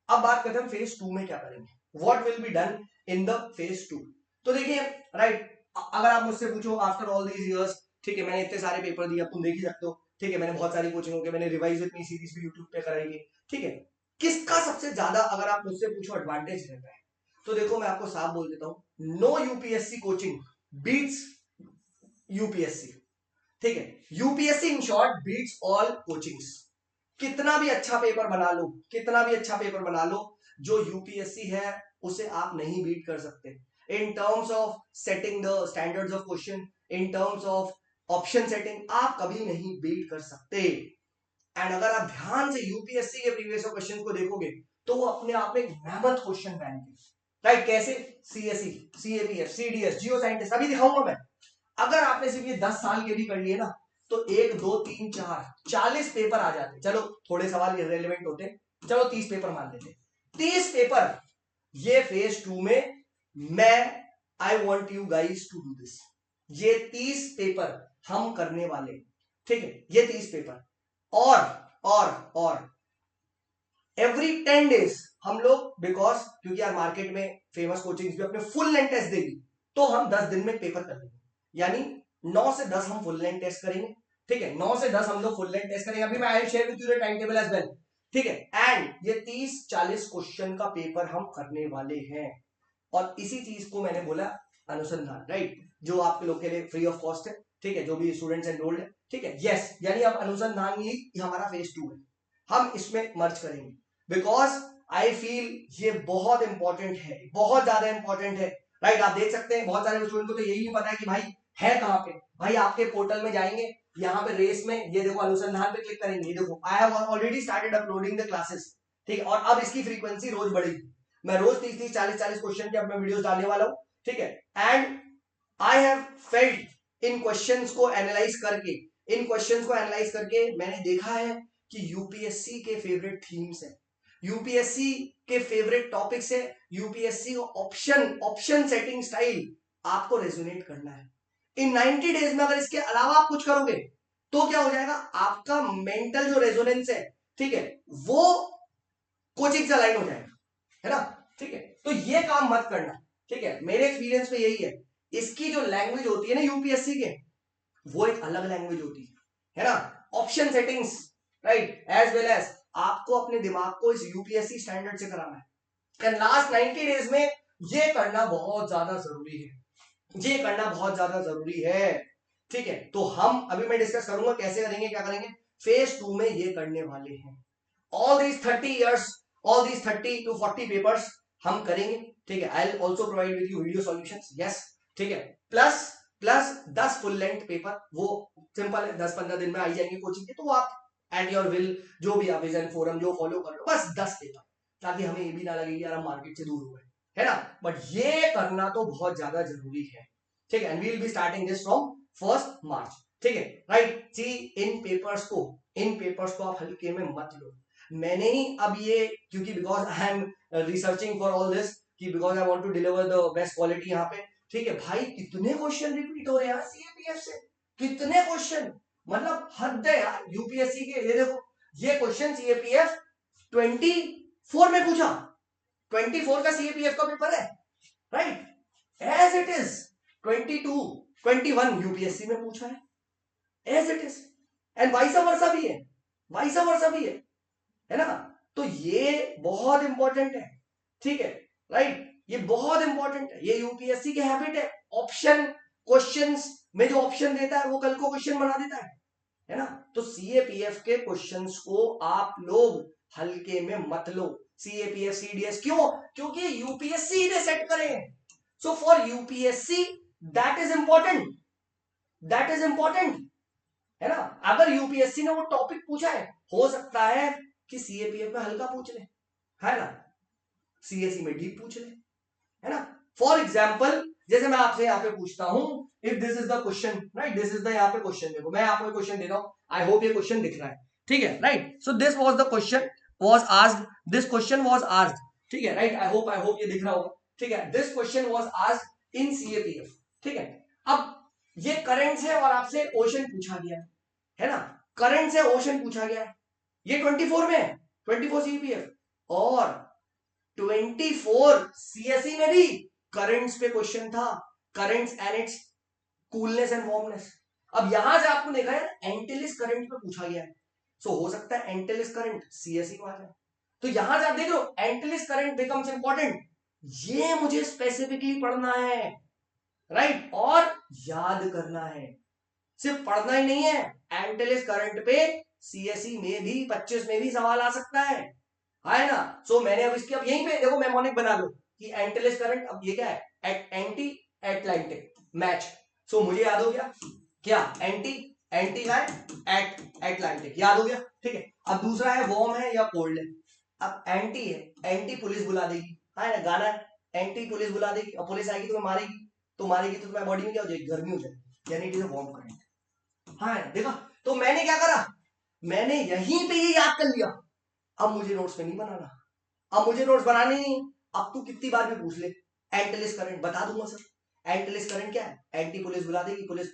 अब बात करते हैं फेज 2 में क्या करेंगे, what will be done in the phase 2। तो देखिए राइट, अगर आप मुझसे पूछो आफ्टर ऑल दीज इयर्स, ठीक है, मैंने इतने सारे पेपर दिए, अब तुम देख ही सकते हो, ठीक है, मैंने बहुत सारी कोचिंग हो गई, मैंने रिवाइज विद मी सीरीज भी यूट्यूब पे कराई है, ठीक है, किसका सबसे ज्यादा अगर आप मुझसे पूछो एडवांटेज रहता है, तो देखो मैं आपको साफ बोल देता हूं, no UPSC coaching beats UPSC, ठीक है, UPSC in short beats all coachings. कितना भी अच्छा पेपर बना लो, कितना भी अच्छा पेपर बना लो, जो यूपीएससी है उसे आप नहीं बीट कर सकते in terms of setting the standards of question, in terms of option setting, आप कभी नहीं बीट कर सकते। एंड अगर आप ध्यान से यूपीएससी के प्रीवियस क्वेश्चन को देखोगे तो वो अपने आप में मैमथ क्वेश्चन बैंक है, राइट, कैसे, सीएसई, सीएपीएफ, सीडीएस, जियो साइंटिस्ट, अभी दिखाऊंगा मैं, अगर आपने सिर्फ ये 10 साल के भी कर लिए ना तो 1 2 3 4 40 पेपर आ जाते, चलो थोड़े सवाल इररिलेवेंट होते, चलो 30 पेपर मान लेते, 30 पेपर ये फेज 2 में मैं, I want you guys to do this, ये 30 पेपर हम करने वाले, ठीक है, ये 30 पेपर, और एवरी 10 डेज हम लोग, बिकॉज क्योंकि यार मार्केट में फेमस कोचिंग भी अपने फुल लेंथ टेस्ट देगी, तो हम 10 दिन में पेपर कर देंगे, यानी 9 से 10 हम फुल लेंथ टेस्ट करेंगे, ठीक है, 9 से 10 हम लोग फुल लेंथ टेस्ट करेंगे, अभी मैं I share with you the time table as well, ठीक है, एंड ये 30-40 क्वेश्चन का पेपर हम करने वाले हैं, और इसी चीज को मैंने बोला अनुसंधान, राइट, जो आपके लोग के लिए फ्री ऑफ कॉस्ट है, ठीक है, जो भी स्टूडेंट्स एनरोल्ड है, ठीक है, यस, यानी अब अनुसंधान ही हमारा फेज 2 है, हम इसमें मर्ज करेंगे, बिकॉज आई फील ये बहुत इंपॉर्टेंट है, बहुत ज्यादा इंपॉर्टेंट है, राइट, आप देख सकते हैं बहुत सारे स्टूडेंट को तो यही नहीं पता है कि भाई है कहां पे, भाई आपके पोर्टल में जाएंगे, यहाँ पे रेस में ये देखो अनुसंधान पे क्लिक करेंगे, ये देखो I have already started uploading the classes, ठीक है, और अब इसकी फ्रीक्वेंसी रोज बढ़ेगी, मैं रोज 30-30 40-40 क्वेश्चन के अब मैं वीडियोस डालने वाला हूं, ठीक है, and I have felt in questions को एनालाइज करके, इन क्वेश्चंस को एनालाइज करके मैंने देखा है कि यूपीएससी के फेवरेट थीम्स है, यूपीएससी के फेवरेट टॉपिक्स है, यूपीएससी ऑप्शन सेटिंग स्टाइल आपको रेजोनेट करना है इन 90 डेज में। अगर इसके अलावा आप कुछ करोगे तो क्या हो जाएगा, आपका मेंटल जो रेजोनेंस है, ठीक है, वो कोचिंग से अलाइन हो जाएगा, है ना, ठीक है, तो ये काम मत करना, ठीक है, मेरे एक्सपीरियंस में यही है, इसकी जो लैंग्वेज होती है ना यूपीएससी के, वो एक अलग लैंग्वेज होती है ना, option settings, right, as well as आपको अपने दिमाग को इस यूपीएससी स्टैंडर्ड से कराना है, एंड लास्ट 90 डेज में ये करना बहुत ज्यादा जरूरी है, ये करना बहुत ज्यादा जरूरी है, ठीक है, तो हम अभी मैं डिस्कस करूंगा कैसे करेंगे, क्या करेंगे, फेज 2 में ये करने वाले हैं, all these 30 years, all these 30 to 40 papers हम करेंगे, ठीक है, I'll also provide with you video solutions, yes, ठीक है, प्लस 10 फुल लेंथ पेपर, वो सिंपल है, 10-15 दिन में आ जाएंगे कोचिंग के, तो आप एट योर विल जो भी आप विजन फोरम जो फॉलो कर लो, बस 10 पेपर, ताकि हमें ये भी ना लगे यार हम मार्केट से दूर हो गए, है ना, बट ये करना तो बहुत ज्यादा जरूरी है, ठीक है, and we will be starting this from 1 March, ठीक है, राइट, सी इन पेपर्स को आप हल्के में मत लो, मैंने ही अब ये, क्योंकि because I am researching for all this, कि because I want to deliver the best quality यहाँ पे, ठीक है, भाई कितने क्वेश्चन रिपीट हो रहे हैं यार सीएपीएफ से, कितने क्वेश्चन, मतलब हद है यार यूपीएससी के, ये देखो ये क्वेश्चन सीएपीएफ 24 में पूछा, 24 का सीएपीएफ का पेपर है, right, as it is 21 UPSC में पूछा है, as it is, and vice versa भी है, वाइसा वर्सा भी है ना, तो ये बहुत इंपॉर्टेंट है, ठीक है, राइट, ये बहुत इंपॉर्टेंट है, ये यूपीएससी की हैबिट है, ऑप्शन क्वेश्चंस में जो ऑप्शन देता है वो कल को क्वेश्चन बना देता है ना, तो सीएपीएफ के क्वेश्चंस को आप लोग हल्के में मत लो, सीएपीएफ सीडीएस, क्यों, क्योंकि यूपीएससी ने सेट करे हैं, so for UPSC that is important, that is important, है ना, अगर यूपीएससी ने वो टॉपिक पूछा है, हो सकता है कि सीएपीएफ में हल्का पूछ ले, है ना, सीएसई में डीप पूछ ले, है ना, फॉर एग्जाम्पल जैसे मैं आपसे यहाँ पे पूछता हूँ, if this is the question, right, this is the यहाँ पे क्वेश्चन, देखो मैं आपको क्वेश्चन दे रहा हूँ, आई होप ये क्वेश्चन दिख रहा है, ठीक है, right, so this was the question was asked, this question was asked, ठीक है, राइट, आई होप ये दिख रहा होगा, ठीक है, this question was asked in CAPF, ठीक है। अब ये करंट है और आपसे ओशन पूछा गया है ना, करंट से ओशन पूछा गया है, ये 24 में है, 24 सीपीएफ और 24 सीएसई में भी करंट्स पे क्वेश्चन था, currents and it's coolness and warmness. अब यहां से आपको देखा है एंटिलिस करंट पे पूछा गया है, सो हो सकता है एंटिलिस करंट सीएसई में आ जाए, तो यहां से आप देख लो एंटिलिस करंट बिकम्स इंपॉर्टेंट, ये मुझे स्पेसिफिकली पढ़ना है, राइट, और याद करना है, सिर्फ पढ़ना ही नहीं है, एंटिलिस करंट पे सीएसई में भी 25 में भी सवाल आ सकता है ना। सो मैंने अब इसकी, अब यहीं पे देखो मेमोनिक बना लो कि एंटिलिस करंट, अब ये क्या है, एंटी एटलांटिक मैच, सो मुझे याद हो गया क्या, एंटी एंटी एटलांटिक याद हो गया, ठीक है। अब दूसरा है वार्म है या कोल्ड है, अब एंटी है, एंटी पुलिस बुला देगी, है ना, गाना है, एंटी पुलिस बुला देगी और पुलिस आएगी तो मारेगी, तो मारेगी तो तुम्हारी बॉडी में क्या हो जाएगी, गर्मी हो जाएगी, यानी it is a warm current, हाँ देखा। तो मैंने क्या करा, मैंने यहीं पे ये याद कर लिया, अब मुझे नोट्स में नहीं बनाना, अब मुझे नोट्स बनाने नहीं, अब तू कितनी बार भी पूछ ले, एंटिलिस करंट बता दूंगा सर, एंटिलिस करंट क्या है, एंटी पुलिस बुला देगी, पुलिस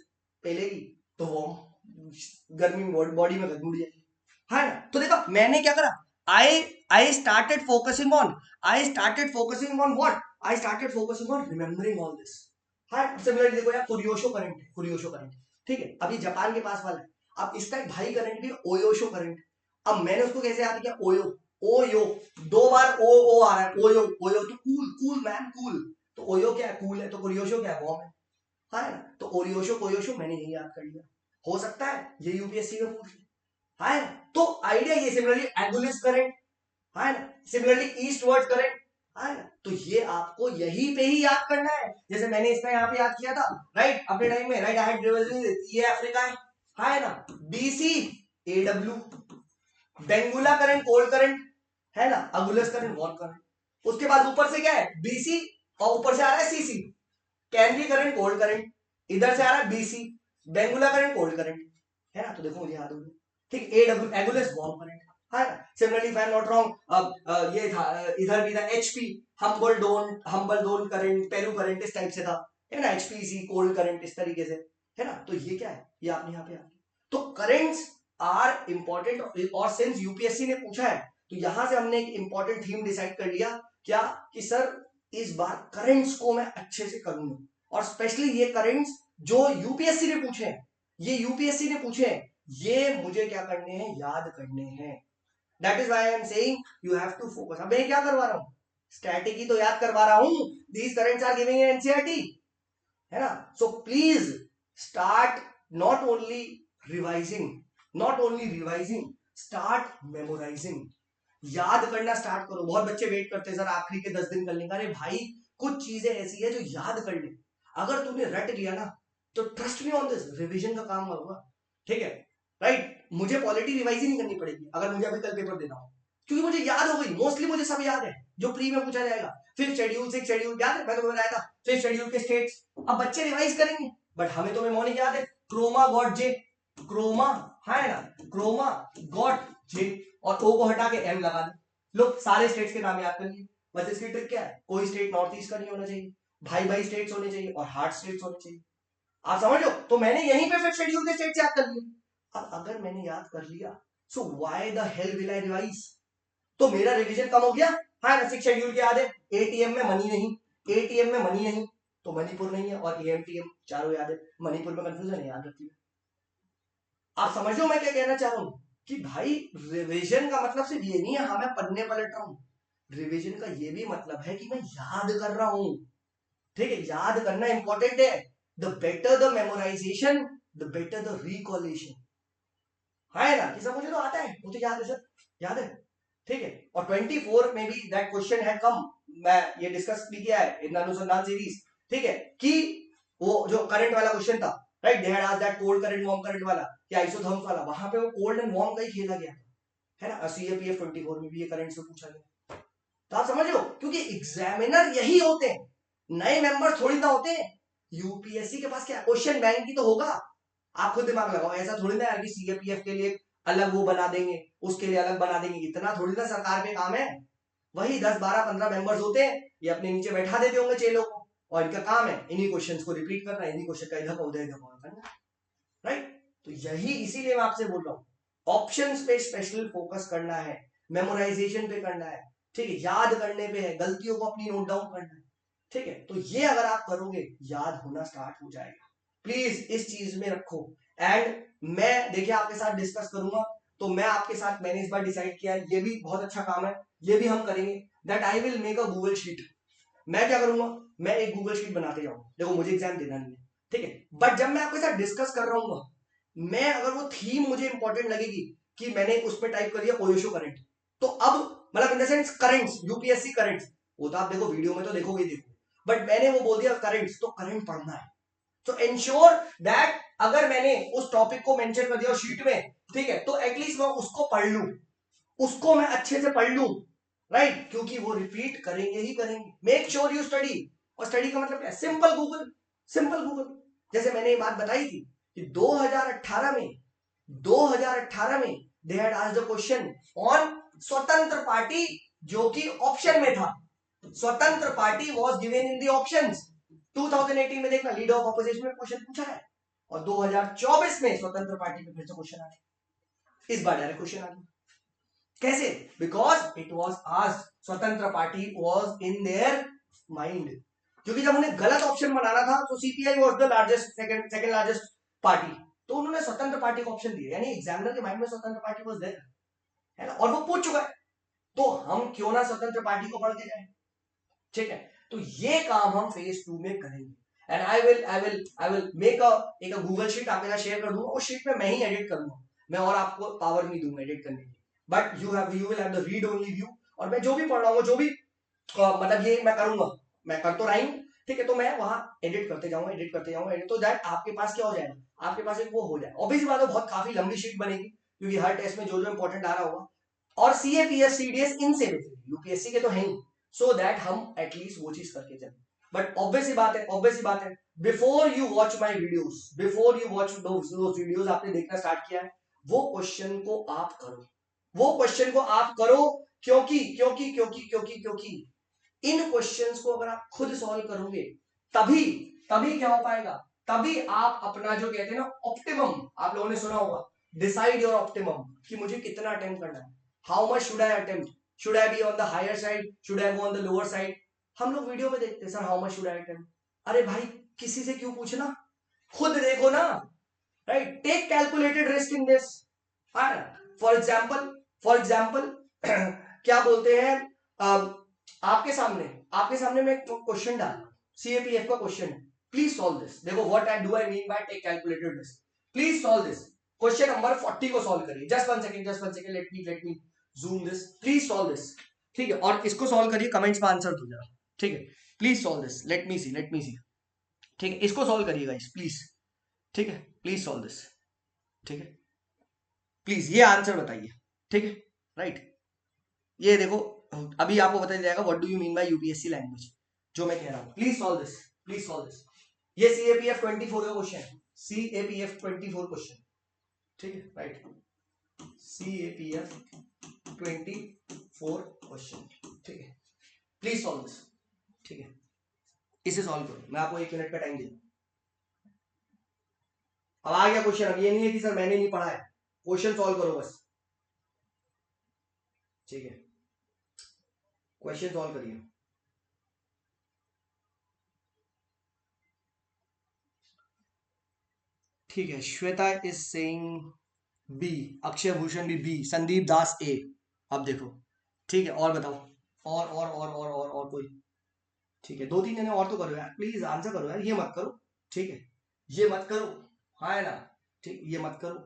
पेलेगी तो वार्म, गर्मी बॉडी में गर्मी उड़ जाएगी, है ना। तो देखो मैंने क्या करा, I started focusing on, what? I started focusing on remembering all this. हाँ सिमिलरली देखो यार, कुरियोशो करंट है, कुरियोशो करंट, ठीक है, अभी जापान के पास वाला है, अब इसका एक भाई करंट भी ओयोशो करंट, अब मैंने उसको कैसे याद किया, ओयो, ओयो, दो बार ओ ओ आ रहा है, ओयो ओयो, तो कूल कूल मैन कूल, तो ओयो क्या है, कूल है, तो कुरियोशो क्या है, वार्म है ना, तो ओरियोशो कोयोशो मैंने यही याद कर लिया, हो सकता है ये यूपीएससी में पूछ ले, है ना, तो आइडिया ये, सिमिलरली एगुलिस करंट, है ना, सिमिलरली ईस्टवर्ड करंट, है ना, तो ये आपको यहीं पे ही याद करना है, जैसे मैंने इसका यहाँ पे याद किया था, राइट, अपने टाइम में, राइट, आई हैड ये अफ्रीका है ना, BC AW, Benguela current cold current, है ना, अगुलस करंट वार्म करंट, उसके बाद ऊपर से क्या है बीसी और ऊपर से आ रहा है CC, canary current cold current, इधर से आ रहा है BC Benguela current cold current, है ना, तो देखो मुझे याद हो गया, ठीक, एडब्ल्यू एगुलस वार्म करंट, है ना, similarly if I am not wrong, ये था इधर भी था एचपी Humboldt current, Peru current, इस टाइप से था, है ना, एचपीसी कोल्ड करंट, इस तरीके से, है ना, तो ये क्या है, ये आपने यहाँ पे आ, तो करंट्स आर इंपॉर्टेंट, और सिंस यूपीएससी ने पूछा है तो यहां से हमने एक इंपॉर्टेंट थीम डिसाइड कर लिया, क्या कि सर इस बार करंट्स को मैं अच्छे से करूंगा, और स्पेशली ये करंट्स जो यूपीएससी ने पूछे हैं, ये यूपीएससी ने पूछे हैं, ये मुझे क्या करने हैं, याद करने हैं, that is why I am saying you have to focus. अब मैं क्या करवा रहा हूं, स्टैटिक ही तो याद करवा रहा हूं, these currents are giving in NCERT, है ना, so please start not only revising, start memorising, याद करना स्टार्ट करो। बहुत बच्चे वेट करते हैं सर आखिरी के 10 दिन कर लेंगे, अरे भाई कुछ चीजें ऐसी है जो याद कर ले, अगर तूने रट लिया ना तो trust me on this, revision का काम होगा, ठीक है, राइट, मुझे पॉलिटी रिवाइज ही नहीं करनी पड़ेगी अगर मुझे अभी कल पेपर देना हो, क्योंकि मुझे याद हो गई, मोस्टली मुझे सब याद है जो प्री में पूछा जाएगा, फिफ्थ शेड्यूल, सिक्स शेड्यूल याद है, मैं तो बताया था फिफ्थ शेड्यूल के स्टेट्स, अब बच्चे रिवाइज करेंगे, बट हमें तो मेमोरी याद है, क्रोमा गॉट जे, क्रोमा, है ना, क्रोमा गॉट जे, और ओ को हटा के एम लगा दे, लो सारे स्टेट्स के नाम याद कर लिए, बस इसकी ट्रिक क्या है, कोई स्टेट नॉर्थ ईस्ट का नहीं होना चाहिए, भाई भाई स्टेट्स होने चाहिए और हार्ड स्टेट्स होने चाहिए, आप समझ लो, तो मैंने यहीं पे फिर शेड्यूल के स्टेट्स याद कर लिए, अब अगर मैंने याद कर लिया so why the hell will I revise, तो मेरा रिवीजन कम हो गया, हाँ ना, सिक्स शेड्यूल के याद है, एटीएम में मनी नहीं, एटीएम में मनी नहीं तो मणिपुर नहीं है, और एएमटीएम चारों याद है, मणिपुर में कंफ्यूजन है, याद रखिए, आप समझ लो मैं क्या कहना चाह रहा हूं, कि भाई रिवीजन का मतलब सिर्फ ये नहीं है हाँ मैं पढ़ने पलट रहा हूं, रिवीजन का ये भी मतलब है कि मैं याद कर रहा हूं, ठीक है, याद करना इंपॉर्टेंट है, the better the memorisation the better the recollection, है ना, कि सब मुझे तो आता है, मुझे याद है सर, याद है, ठीक है, और 24 में भी दैट क्वेश्चन है कम, मैं ये डिस्कस भी किया है इन अनुसंधान सीरीज, ठीक है, कि वो जो करंट वाला क्वेश्चन था, right, they had asked that cold current warm current वाला या आइसोथर्म्स वाला, वहां पे वो कोल्ड एंड वार्म का ही खेला गया, है ना, सीएपीएफ 24 में भी ये करंट से पूछा गया, तो आप समझ लो, क्योंकि एग्जामिनर यही होते हैं, नए मेंबर थोड़ी ना होते हैं। यूपीएससी के पास क्या क्वेश्चन बैंक की तो होगा। आप खुद दिमाग लगाओ, ऐसा थोड़ी ना यार कि सीएपीएफ के लिए अलग वो बना देंगे, उसके लिए अलग बना देंगे, इतना थोड़ी ना सरकार पे काम है। वही 10 12 15 मेंबर्स होते हैं, ये अपने नीचे बैठा देते होंगे चेलों को, और इनका काम है इन्हीं क्वेश्चंस को रिपीट करना, इन्हीं क्वेश्चन का इधर उधर इधर करना, राइट। तो यही इसीलिए मैं आपसे बोल रहा हूँ ऑप्शंस पे स्पेशल फोकस करना है, मेमोराइजेशन पे करना है, ठीक है, याद करने पे है, गलतियों को अपनी नोट डाउन करना है, ठीक है। तो ये अगर आप करोगे याद होना स्टार्ट हो जाएगा। प्लीज इस चीज में रखो। एंड मैं देखिए आपके साथ डिस्कस करूंगा, तो मैं आपके साथ, मैंने इस बार डिसाइड किया है, ये भी बहुत अच्छा काम है, ये भी हम करेंगे, that I will make a Google sheet. मैं क्या करूंगा, मैं एक गूगल शीट बनाते जाऊंगा, देखो मुझे एग्जाम देना नहीं है, ठीक है, बट जब मैं आपके साथ डिस्कस कर रहा हूँ, मैं अगर वो थीम मुझे इंपॉर्टेंट लगेगी कि मैंने उसमें टाइप कर दिया ओयोशो करंट, तो अब मतलब in the sense currents, UPSC currents, वो तो आप देखो वीडियो में तो देखोगे देखो, बट मैंने वो बोल दिया करंट्स, तो करंट पढ़ना है। तो इंश्योर दैट अगर मैंने उस टॉपिक को मेंशन कर दिया शीट में, ठीक है, तो एटलीस्ट मैं उसको पढ़ लूं, उसको मैं अच्छे से पढ़ लूं, राइट, क्योंकि वो रिपीट करेंगे ही करेंगे। Make sure you study. और स्टडी का मतलब क्या, सिंपल गूगल, सिंपल गूगल। जैसे मैंने ये बात बताई थी कि 2018 में 2018 में दे had asked the question on स्वतंत्र पार्टी, जो कि ऑप्शन में था। स्वतंत्र party was given in the options. 2018 में देखना लीडर ऑफ ऑपोजिशन में क्वेश्चन पूछा है, और 2024 में स्वतंत्र पार्टी पे फिर से क्वेश्चन आ गया। इस बार डायरेक्ट क्वेश्चन आ गया। कैसे? बिकॉज इट वॉज आस्क्ड, स्वतंत्र party was in their mind, क्योंकि जब उन्हें गलत ऑप्शन बनाना था तो CPI was the largest, second largest party, तो उन्होंने स्वतंत्र पार्टी को ऑप्शन दिया, यानी एग्जामिनर के माइंड में स्वतंत्र पार्टी वॉज देयर, है ना, और वो पूछ चुका है, तो हम क्यों ना स्वतंत्र पार्टी को पढ़ के जाए, ठीक है। तो ये काम हम फेज 2 में करेंगे। And I will make a एक गूगल शीट आपके साथ शेयर कर दूंगा, उस शीट में मैं ही एडिट करूंगा, मैं और आपको पावर नहीं दूंगा एडिट करने की, but you will have the read only view, और मैं जो भी पढ़ रहा हूँ, जो भी मतलब ये मैं करूंगा, मैं कर तो रहा हूं, ठीक है, तो मैं वहां एडिट करते जाऊंगा, एडिट करते जाऊंगा, एडिट, तो दैट आपके पास क्या हो जाएगा, आपके पास एक वो हो जाए, ऑब्वियसली बात है बहुत काफी लंबी शीट बनेगी, क्योंकि हर टेस्ट में जो जो इंपॉर्टेंट आ रहा होगा, और सीएपीएस सीडीएस इनसे यूपीएससी के तो है ही, सो दैट हम एटलीस्ट वो चीज करके चले। बट ऑब्वियस बात है, before you watch my videos, before you watch those videos, आपने देखना स्टार्ट किया है, वो क्वेश्चन को आप करो, वो क्वेश्चन को आप करो, क्योंकि इन क्वेश्चंस को अगर आप खुद सॉल्व करोगे, तभी तभी क्या हो पाएगा, तभी आप अपना जो कहते हैं ना ऑप्टिमम, आप लोगों ने सुना होगा, डिसाइड योर ऑप्टिमम, कि मुझे कितना अटेम्प्ट करना है, how much should I attempt, should I be on the higher side, should I go on the lower side. हम लोग वीडियो में देखते हैं sir how much should I attempt, अरे भाई किसी से क्यों पूछना, खुद देखो ना, right, take calculated risk in this. For example क्या बोलते हैं, आपके सामने मैं क्वेश्चन डाल रहा हूं, सीएपीएफ का क्वेश्चन है, प्लीज सॉल्व दिस, देखो what I mean by take calculated risk, please solve this, question number 40 को सॉल्व करिए, just one second, let me zoom this, please solve this, ठीक है, और इसको सॉल्व करिए, कमेंट्स में आंसर दो जरा, ठीक है, please solve this, let me see, ठीक है, इसको सॉल्व करिएगा इस प्लीज, ठीक है, प्लीज सॉल्व दिस, ठीक है, प्लीज ये आंसर बताइए, ठीक है, राइट, ये देखो, अभी आपको बताया जाएगा what do you mean by UPSC language, जो मैं कह रहा हूं, प्लीज सॉल्व दिस, ये सीएपीएफ 24 का क्वेश्चन है, सीएपीएफ 24 क्वेश्चन, ठीक है, राइट, सीएपीएफ 24 क्वेश्चन, ठीक है, प्लीज सॉल्व दिस, ठीक है, इसे सॉल्व करो, मैं आपको 1 मिनट का टाइम दे दूं। अब आ गया क्वेश्चन, अब ये नहीं है कि सर मैंने नहीं पढ़ा है, क्वेश्चन सॉल्व करो बस, ठीक है, क्वेश्चन सॉल्व करिए। ठीक है, Shweta is saying B, Akshay Bhushan भी बी, संदीप दास ए, अब देखो, ठीक है, और बताओ, और कोई, ठीक है, 2 3 जने और तो करो यार, प्लीज आंसर करो यार, ये मत करो, ठीक है, ये मत करो, हाँ है ना, ठीक, ये मत करो,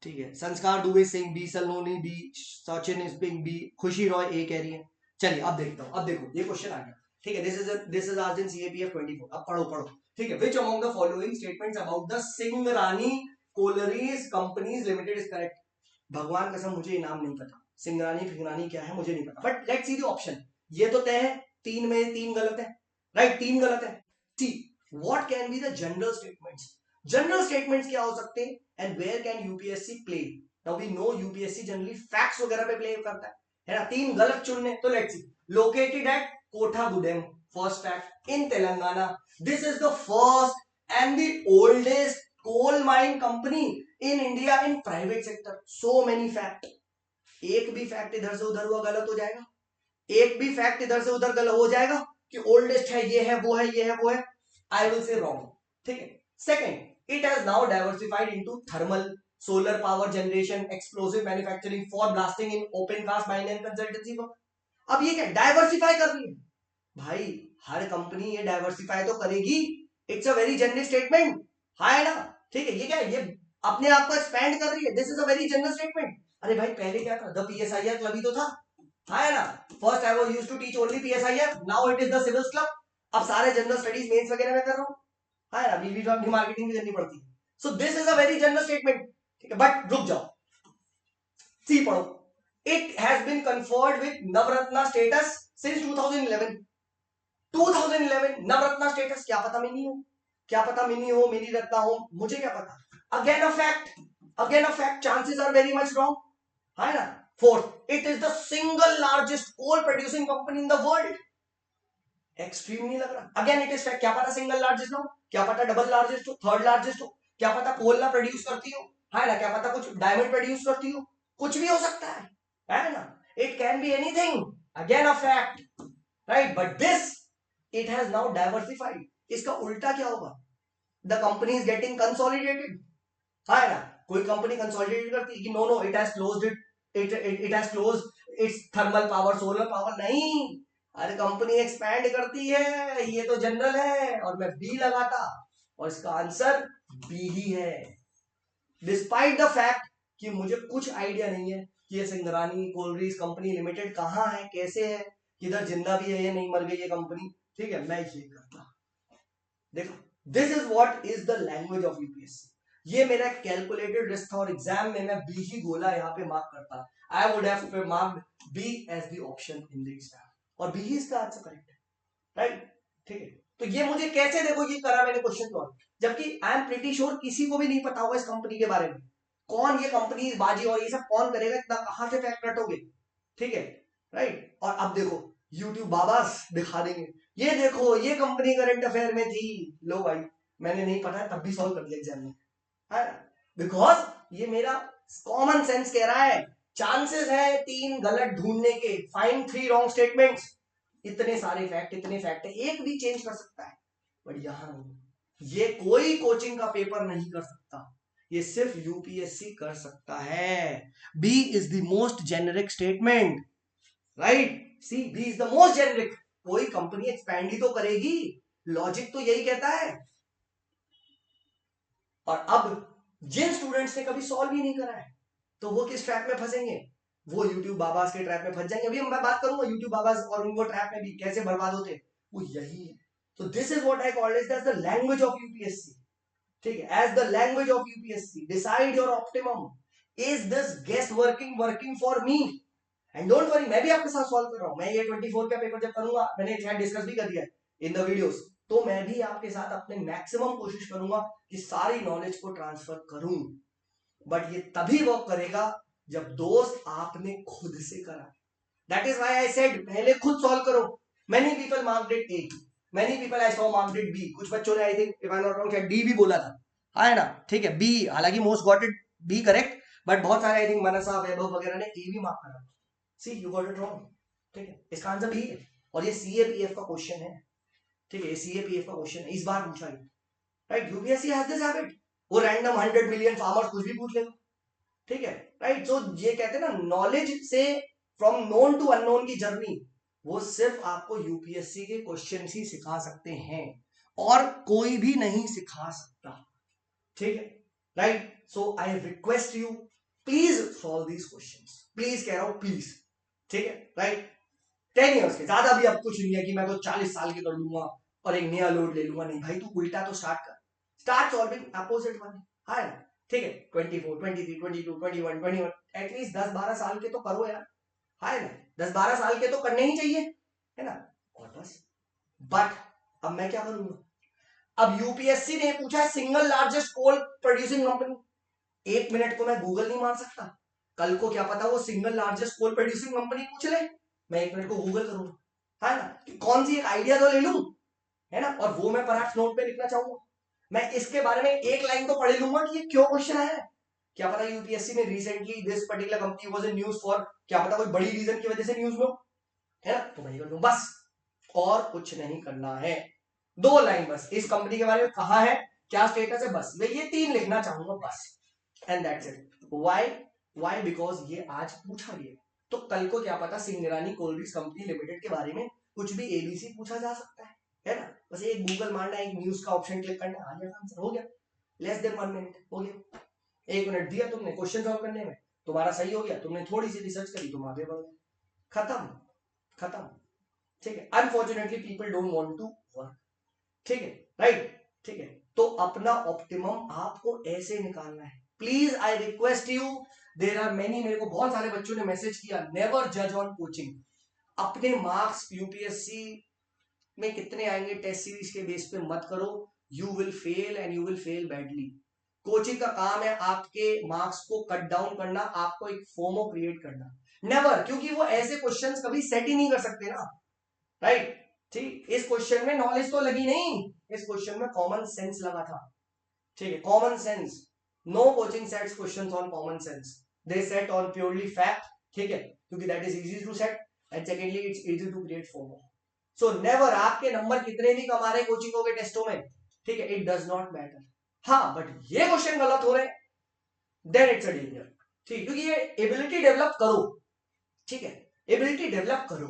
ठीक है, संस्कार दुबे सिंह बी, सलोनी बी, सचिन स्पिंग बी, खुशी रॉय ए कह रही है। चलिए अब देखता हूँ, अब देखो ये क्वेश्चन आ गया, ठीक है, this is asked in CAPF 24, अब पढ़ो, ठीक है, which among the following statements about the Singareni collieries companies limited is correct. भगवान कसम मुझे इनाम नहीं पता, सिंगरानी फिंगरानी क्या है मुझे नहीं पता, but let's see the option, ये तो तय है, 3 में 3 गलत है, राइट, तीन गलत है। See what can be the general statements, general statements क्या हो सकते हैं and where can UPSC play. Now we know UPSC generally facts वगैरह पे प्ले करता है ना। तीन गलत चुनने, तो let's see, located at Kothagudem, first fact, in Telangana, this is the first and the oldest coal mine company in India in private sector. So many fact, एक भी फैक्ट इधर से उधर हुआ गलत हो जाएगा, एक भी फैक्ट इधर से उधर गलत हो जाएगा कि ओल्डेस्ट है, ये है, वो है, ये है, वो है, आई विल से रॉन्ग। ठीक है। Second, it has now diversified into thermal, solar power generation, explosive manufacturing, for blasting in open cast mine and consultancy work. अब ये क्या डाइवर्सिफाई कर रही है भाई, हर कंपनी ये डाइवर्सिफाई तो करेगी, it's a very general statement, है ना। ठीक है, ये क्या है, ये अपने आप को एक्सपैंड कर रही है, this is a very general statement. अरे भाई पहले क्या था, द पीएसआईआर क्लब ही तो था, है ना। First I was used to teach only PSIR, now it is the civils club. अब सारे जनरल स्टडीज मेंस वगैरह में कर रहा हूं, है ना, बीवी तो अपनी मार्केटिंग भी करनी पड़ती है। So this is a very general statement. ठीक है, बट रुक जाओ, सी पढ़ो, it has been conferred with Navratna status since 2011। 2011 Navratna status, क्या पता मिनी हो, क्या पता मिनी हो, मिनी रत्ना हो, मुझे क्या पता। Again a fact, again a fact, chances are very much wrong, है ना। Fourth, it is the single largest coal producing company in the world. Extreme नहीं लग रहा, अगेन इट इज फैक्ट, क्या पता सिंगल लार्जेस्ट हो, क्या पता डबल लार्जेस्ट हो, थर्ड लार्जेस्ट हो, क्या पता कोल ना प्रोड्यूस करती हो, है ना, क्या पता कुछ डायमंड प्रोड्यूस करती हो, कुछ भी हो सकता है ना। It can be anything, again a fact, right, but this it has now diversified. इसका उल्टा क्या होगा, the company is getting consolidated, है ना। कोई कंपनी कंसोलिडेट करती है कि no no it has closed it has closed its thermal power, solar power, नहीं। अरे कंपनी एक्सपैंड करती है, ये तो जनरल है, और मैं बी लगाता, और इसका आंसर बी ही है, डिस्पाइट द फैक्ट कि मुझे कुछ आइडिया नहीं है कि ये सिंगरानी कोलरीज कंपनी लिमिटेड कहाँ है, कैसे है, किधर जिंदा भी है या नहीं, मर गई ये कंपनी। ठीक है, मैं ये करता, देखो, this is what is the language of UPSC. ये मेरा कैलकुलेटेड रिस्क था, और एग्जाम में मैं बी ही गोला यहाँ पे मार्क करता, I would have marked B as the option in the exam, और बी ही इसका आंसर करेक्ट है, राइट। ठीक है, तो ये मुझे कैसे, देखो ये करा मैंने क्वेश्चन सॉल्व, जबकि आई एम प्रीटी श्योर किसी को भी नहीं पता होगा इस कंपनी के बारे में, कौन ये कंपनी बाजी और ये सब कौन करेगा, इतना कहां से फैक्ट रटोगे। ठीक है, राइट। और अब देखो यूट्यूब बाबास दिखा देंगे, ये देखो ये कंपनी करंट अफेयर में थी, लो भाई मैंने नहीं पता तब भी सॉल्व कर दिया एग्जाम में, है ना, बिकॉज ये मेरा कॉमन सेंस कह रहा है, चांसेस है तीन गलत ढूंढने के, फाइंड थ्री रॉन्ग स्टेटमेंट्स, इतने सारे फैक्ट, इतने फैक्ट है, एक भी चेंज कर सकता है, बट यहां नहीं, ये कोई कोचिंग का पेपर नहीं कर सकता, ये सिर्फ यूपीएससी कर सकता है। B is the most generic statement, right, see B is the most generic, कोई कंपनी एक्सपैंड ही तो करेगी, लॉजिक तो यही कहता है। और अब जिन स्टूडेंट्स ने कभी सॉल्व ही नहीं करा है, तो वो किस ट्रैप में फंसेंगे, वो यूट्यूब बाबास के ट्रैप में फंस जाएंगे। अभी मैं बात करूंगा यूट्यूब बाबास और उनको ट्रैप में भी कैसे बर्बाद होते, वो यही है। तो this is what I call is the language of UPSC. ठीक है, as the language of UPSC decide your optimum, is this guess working for me, and don't worry, मैं भी आपके साथ सॉल्व कर रहा हूं, मैं ये 24 का पेपर जब करूंगा, मैंने शायद डिस्कस भी कर दिया इन द वीडियोस, तो मैं भी आपके साथ अपने मैक्सिमम कोशिश करूंगा कि सारी नॉलेज को ट्रांसफर करूं, बट ये तभी वर्क करेगा जब दोस्त आपने खुद से करा। That is why I said पहले खुद सॉल्व करो। Many people marked it A, many people I saw marked it be, कुछ बच्चों ने I think if I not wrong शायद डी भी बोला था, है ना। ठीक है, बी, हालांकि most got it be correct, but बहुत सारे आई थिंक मनसा वैभव वगैरह ने ए भी मार्क करा। सी यू गॉट इट रॉन्ग, ठीक है, इसका आंसर बी है, और ये सीएपीएफ का क्वेश्चन है। ठीक है, ये सीएपीएफ का क्वेश्चन है, इस बार पूछा है, right. UPSC has this habit, वो रैंडम 100 मिलियन फार्मर्स कुछ भी पूछ लेगा। ठीक है, राइट। सो ये कहते हैं ना नॉलेज से फ्रॉम नोन टू अननोन की जर्नी, वो सिर्फ आपको यूपीएससी के क्वेश्चन ही सिखा सकते हैं, और कोई भी नहीं सिखा सकता। ठीक है, right. So I request you please solve these questions, please कह रहा हूं प्लीज। ठीक है, राइट। 10 ईयर्स के, ज्यादा भी अब कुछ नहीं है कि मैं तो 40 साल के कर लूंगा और एक नया लोड ले लूंगा, नहीं भाई, तू उल्टा तो स्टार्ट कर, स्टार्ट सॉल्विंग अपोजिट वन, है ना। ठीक है, 24, 23, 22, 21, 21, एटलीस्ट 10-12 साल के तो करो यार, है ना, 10-12 साल के तो करने ही चाहिए, है ना, और बस। बट अब मैं क्या करूंगा? अब यूपीएससी ने पूछा है single largest coal producing company, 1 minute को मैं गूगल नहीं मार सकता? कल को क्या पता वो single largest coal producing company पूछ ले, मैं 1 मिनट को गूगल करूंगा, है ना? कि कौन सी एक आइडिया तो ले लूं, है ना? और वो मैं परहैप्स नोट पे लिखना चाहूंगा, मैं इसके बारे में एक लाइन तो पढ़ लूंगा कि ये क्यों क्वेश्चन आया है। क्या पता यूपीएससी में recently this particular company was in news for, क्या पता कोई बड़ी रीजन की वजह से न्यूज में, है ना? तो मैं कर लूं बस, और कुछ नहीं करना है। 2 लाइन बस इस कंपनी के बारे में, कहा है, क्या स्टेटस है, बस मैं ये 3 लिखना चाहूंगा बस, and that's it. Why because ये आज पूछा गया, तो कल को क्या पता सिंगरानी कोल्ड्रिंक्स कंपनी लिमिटेड के बारे में कुछ भी एबीसी पूछा जा सकता है ना? बस एक गूगल मारना, एक न्यूज का ऑप्शन क्लिक करना, आ गया आंसर, हो गया, लेस देन 1 मिनट हो गया। 1 मिनट दिया तुमने क्वेश्चन सॉल्व करने में, तुम्हारा सही हो गया, तुमने थोड़ी सी रिसर्च करी, तुम आगे बढ़ गए, खत्म खत्म। ठीक है, unfortunately people don't want to work, ठीक है, राइट, ठीक है। तो अपना ऑप्टिमम आपको ऐसे निकालना है, please I request you, there are many, मेरे को बहुत सारे बच्चों ने मैसेज किया, नेवर जज ऑन कोचिंग। अपने मार्क्स यूपीएससी में कितने आएंगे टेस्ट सीरीज के बेस पे मत करो, you will fail and you will fail badly. Coaching का काम है आपके मार्क्स को कट डाउन करना, आपको एक फोमो क्रिएट करना, नेवर, क्योंकि वो ऐसे क्वेश्चंस कभी सेट ही नहीं कर सकते ना, राइट? ठीक, इस क्वेश्चन में नॉलेज तो लगी नहीं, इस क्वेश्चन में कॉमन सेंस लगा था, ठीक है, common sense. No coaching sets questions on common sense, they set on purely fact, ठीक है, क्योंकि that is easy to set, and secondly it's easy to create FOMO. So never, आपके नंबर कितने भी कमा रहे कोचिंगों के टेस्टों में, ठीक है, इट डज नॉट मैटर। हाँ, बट ये क्वेश्चन गलत हो रहे, देन इट्स अ डेंजर, ठीक, क्योंकि ये एबिलिटी डेवलप करो, ठीक है, एबिलिटी डेवलप करो,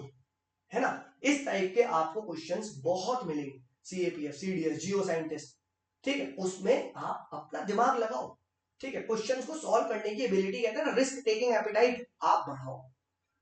है ना? इस टाइप के आपको क्वेश्चंस बहुत मिलेंगे, सीएपीएफ, सीडीएस, जियो साइंटिस्ट, ठीक है, उसमें आप अपना दिमाग लगाओ, ठीक है, क्वेश्चंस को सॉल्व करने की एबिलिटी, कहते हैं ना, रिस्क टेकिंग एपिटाइट आप बढ़ाओ,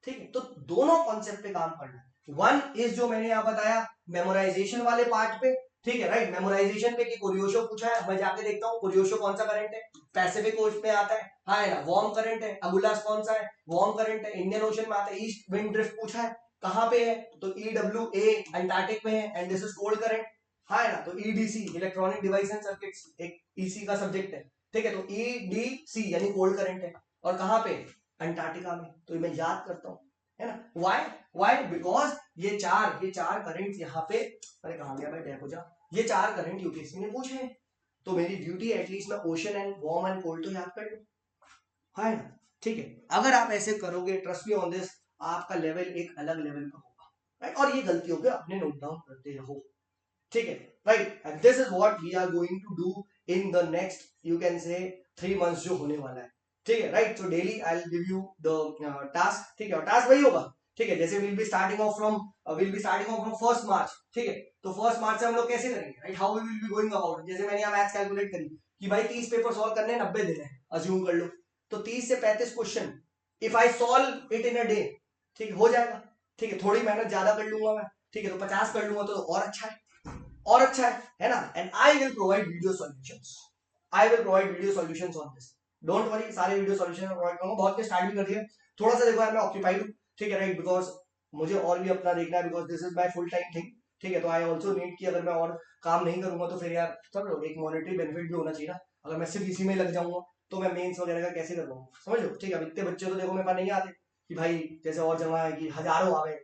ठीक है। तो दोनों कॉन्सेप्ट पे काम करना है। वन इज जो मैंने यहाँ बताया मेमोराइजेशन वाले पार्ट पे, ठीक है, राइट, मेमोराइजेशन पे कि कुरियोशो पूछा है, मैं जाके देखता हूँ कुरियोशो कौन सा करंट है, पैसिफिक ओशन में आता है, हाँ है ना, वार्म करंट है, अगुलास कौन सा है, वार्म करंट है, इंडियन ओशन में आता है, ईस्ट विंड ड्रिफ्ट पूछा है, कहाँ पे है, तो EWA अंटार्कटिक में है, and this is cold current, हाँ है ना, तो EDC electronic device and circuits एक EC का सब्जेक्ट है, ठीक है, तो EDC यानी कोल्ड करंट है, और कहाँ पे, अंटार्कटिका में, तो मैं याद करता हूँ, है ना? व्हाई बिकॉज ये चार करंट यहाँ पे, अरे कहाँ गया भाई, देखो जा, ये 4 करंट यूपीएससी ने पूछे हैं, तो मेरी ड्यूटी एटलीस्ट मैं ocean and warm and cold तो याद कर लूं, है ना? ठीक है, अगर आप ऐसे करोगे, ट्रस्ट मी ऑन दिस, आपका लेवल एक अलग लेवल का होगा, राइट? और ये गलतियों पे अपने नोट डाउन करते रहो, ठीक है, right, and this is what we are going to do in the next, you can say 3 months जो होने वाला है, ठीक है, right? So daily I will give you the task, ठीक है, और टास्क वही होगा, ठीक है, जैसे will be starting off from 1 March, ठीक है, तो 1 मार्च से हम लोग कैसे करेंगे, right? How we will be going about, जैसे मैंने यहाँ मैथ्स कैलकुलेट करी कि भाई 30 पेपर सॉल्व करने 90 दिन है, अज्यूम कर लो, तो 30 से 35 question, if I solve it in a day, ठीक है, हो जाएगा, ठीक है, थोड़ी मेहनत ज्यादा कर लूंगा मैं, ठीक है, तो 50 कर लूंगा तो और अच्छा है ना? And I will provide video solutions, I will provide video solutions on this, don't worry, सारे वीडियो सॉल्यूशन प्रोवाइड करूंगा, बहुत के स्टार्ट भी कर दिया, थोड़ा सा देखो यार मैं ऑक्यूपाइड हूँ, ठीक है, राइट, बिकॉज मुझे और भी अपना देखना है, because this is my full time thing, ठीक है, तो आई ऑल्सो नीड कि अगर मैं और काम नहीं करूंगा तो फिर यार समझ लो एक मॉनेटरी बेनिफिट भी होना चाहिए ना, अगर मैं सिर्फ इसी में लग जाऊंगा तो मैं मेंस वगैरह का कैसे कर पाऊंगा, समझ लो, ठीक है, अब इतने बच्चे तो देखो मेरे पास नहीं आते कि भाई जैसे और जगह है कि हजारों आ गए,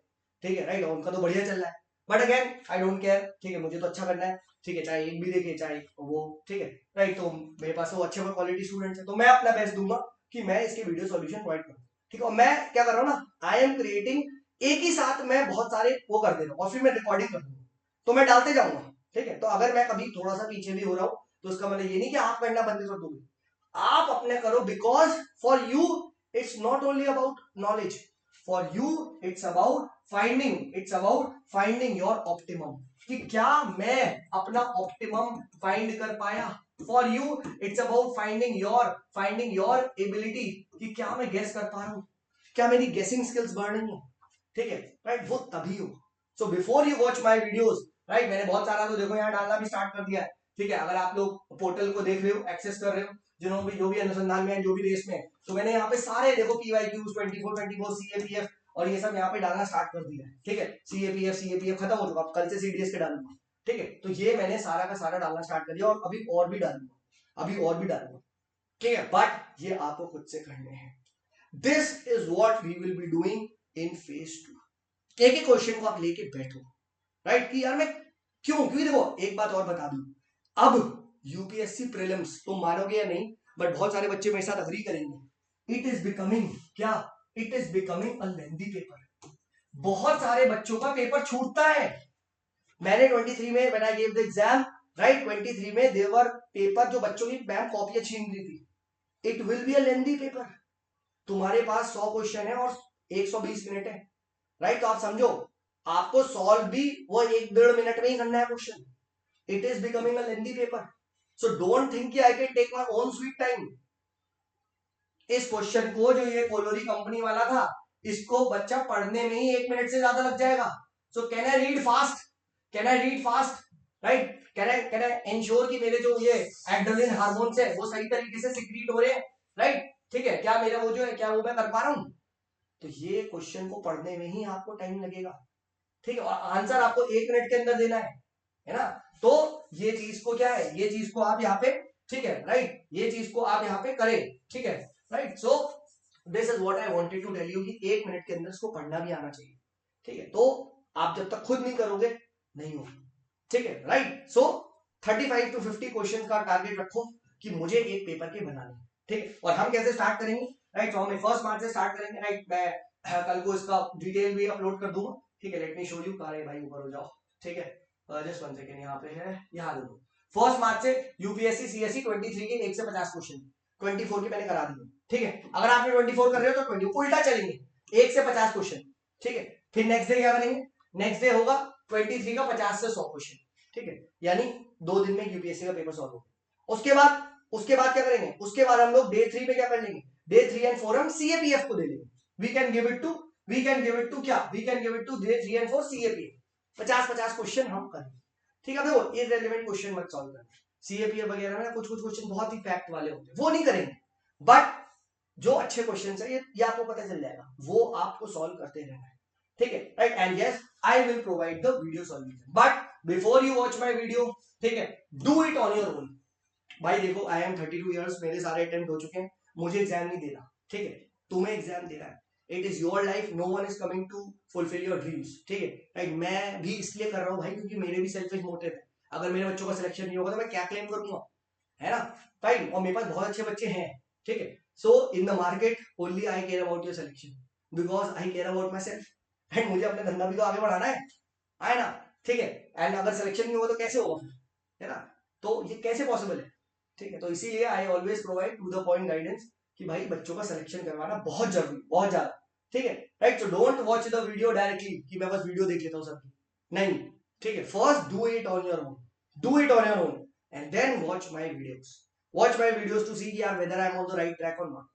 ठीक है, राइट, उनका तो बढ़िया चल रहा है, but again I don't care, ठीक है, मुझे तो अच्छा करना है, ठीक है, चाहे एक भी देखे चाहे वो, ठीक है, राइट, तो मेरे पास वो अच्छे क्वालिटी स्टूडेंट्स है, तो मैं अपना बेस्ट दूंगा कि मैं इसके वीडियो सॉल्यूशन प्रोवाइड करूँ, ठीक है, और मैं क्या कर रहा हूँ ना, आई एम क्रिएटिंग, एक ही साथ मैं बहुत सारे वो कर दे रहा हूँ, और फिर मैं रिकॉर्डिंग कर दूंगा, तो मैं डालते जाऊंगा, ठीक है, तो अगर मैं कभी थोड़ा सा पीछे भी हो रहा हूँ तो उसका मतलब ये नहीं कि आप करना बंद कर दोगे, आप अपने करो, because for you it's not only about knowledge, for you it's about finding your optimum, कि क्या मैं अपना ऑप्टिमम फाइंड कर पाया, for you it's about finding your ability, कि क्या मैं गेस कर पा रहा हूं, क्या मेरी गेसिंग स्किल्स बढ़ रही है, ठीक है, राइट, वो तभी हो। So before you watch my videos, right, मैंने बहुत सारा तो देखो यहाँ डालना भी स्टार्ट कर दिया है, ठीक है, अगर आप लोग पोर्टल को देख रहे हो, एक्सेस कर रहे हो, जिन्होंने भी जो भी अनुसंधान में है, जो भी रेस में है, तो मैंने यहाँ पे सारे देखो PYQs 24 सीएपीएफ और ये सब यहाँ पे डालना स्टार्ट कर दिया है, ठीक है, सीएपीएफ खत्म हो चुका, अब कल से CDS के डालूंगा, ठीक है, तो ये मैंने सारा का सारा डालना स्टार्ट कर दिया और अभी और भी डालूंगा, ठीक है, बट ये आपको खुद से करने हैं। This is what we will be doing in phase 2। एक एक क्वेश्चन को आप लेके बैठो, राइट, कि यार मैं क्योंकि देखो एक बात और बता दूं, अब यूपीएससी प्रीलिम्स तुम मानोगे या नहीं, बट बहुत सारे बच्चे मेरे साथ अग्री करेंगे, इट इज बिकमिंग क्या, it is becoming a lengthy paper. बहुत सारे बच्चों का पेपर छूटता है। मैंने 23 में when I give the exam, right, 23 में देवर पेपर जो बच्चों की मैम कॉपियां छीन रही थी, it will be a lengthy paper. तुम्हारे पास 100 क्वेश्चन है और 120 मिनट है, राइट, तो आप समझो आपको सॉल्व भी वो 1-1.5 मिनट में ही करना है question. It is becoming a lengthy paper, so don't think कि I can take my own sweet time. इस क्वेश्चन को जो ये कोलोरी कंपनी वाला था, इसको बच्चा पढ़ने में ही 1 मिनट से ज्यादा लग जाएगा। So can I read fast, right, can I ensure कि मेरे जो ये एड्रेनलिन हार्मोन्स है वो सही तरीके से सिक्रीट हो रहे हैं, राइट, ठीक है, क्या मेरा वो जो है क्या वो मैं कर पा रहा हूं। तो ये क्वेश्चन को पढ़ने में ही आपको टाइम लगेगा, ठीक है, और आंसर आपको 1 मिनट के अंदर देना है ना। तो ये चीज को क्या है, ये चीज को आप यहाँ पे, ठीक है, राइट, ये चीज को आप यहाँ पे करें, ठीक है, right. So this is what I wanted to tell you कि 1 मिनट के अंदर इसको पढ़ना भी आना चाहिए, ठीक है। तो आप जब तक खुद नहीं करोगे नहीं होगा, ठीक है, राइट। सो 35 to 50 क्वेश्चन का टारगेट रखो कि मुझे एक पेपर के बनाने, ठीक है। और हम कैसे स्टार्ट करेंगे, राइट, तो हम 1 मार्च से स्टार्ट करेंगे, राइट। मैं कल को इसका डिटेल भी अपलोड कर दूंगा, ठीक है। लेट मी शो यू, कहां है भाई, ऊपर हो जाओ, ठीक है, जस्ट 1 सेकंड, यहाँ पे है, यहाँ देखो। 1 मार्च से यूपीएससी सीएससी 23 के 1 से 50 क्वेश्चन, 24 की मैंने करा दी, ठीक है। अगर आपने 24 कर रहे हो तो 20 उल्टा चलेंगे, 1 से 50 क्वेश्चन, ठीक है। फिर नेक्स्ट डे क्या करेंगे, नेक्स्ट डे होगा 23 का 50 से 100 क्वेश्चन, ठीक है, यानी 2 दिन में यूपीएससी का पेपर सॉल्व होगा। उसके बाद क्या करेंगे, उसके बाद हम लोग डे 3 पे क्या कर लेंगे, डे 3 एंड 4 हम सीएपीएफ को दे लेंगे। We can give it to क्या, we can give it to day 3 and 4 CAPF. 50 question हम करेंगे, ठीक है। देखो इररिलेवेंट क्वेश्चन मत सॉल्व करना, सीएपीएफ वगैरह में कुछ क्वेश्चन बहुत ही फैक्ट वाले होते हैं, वो नहीं करेंगे, बट जो अच्छे क्वेश्चन है ये आपको पता चल जाएगा, वो आपको सॉल्व करते रहना है, ठीक है, right. And yes I will provide the video solution, but before you watch my video, ठीक है, do it on your own. भाई देखो आई एम 32 ईयर्स, मेरे सारे अटेम्प्ट हो चुके हैं, मुझे एग्जाम नहीं देना, ठीक है, तुम्हें एग्जाम देना है। It is your life, no one is coming to fulfil your dreams, ठीक है, राइट। मैं भी इसलिए कर रहा हूँ भाई क्योंकि मेरे भी सेल्फिश मोटिव है। अगर मेरे बच्चों का सिलेक्शन नहीं होगा तो मैं क्या क्लेम करूंगा, है ना, फाइन। और मेरे पास बहुत अच्छे बच्चे हैं, ठीक है। So in the market only I care about your selection because I care about myself, and मुझे अपना धंधा भी तो आगे बढ़ाना है ना, ठीक है। एंड अगर सिलेक्शन नहीं होगा तो कैसे होगा फिर, है ना, तो ये कैसे पॉसिबल है, ठीक है। तो इसीलिए I always provide to the point guidance कि भाई बच्चों का सिलेक्शन करवाना बहुत जरूरी, बहुत ज्यादा, ठीक है, right. So don't watch the video directly कि मैं बस वीडियो देख लेता हूँ सबकी, नहीं, ठीक है। First do it on your own, do it on your own and then watch my videos to see यार whether I am on the right track और नॉट,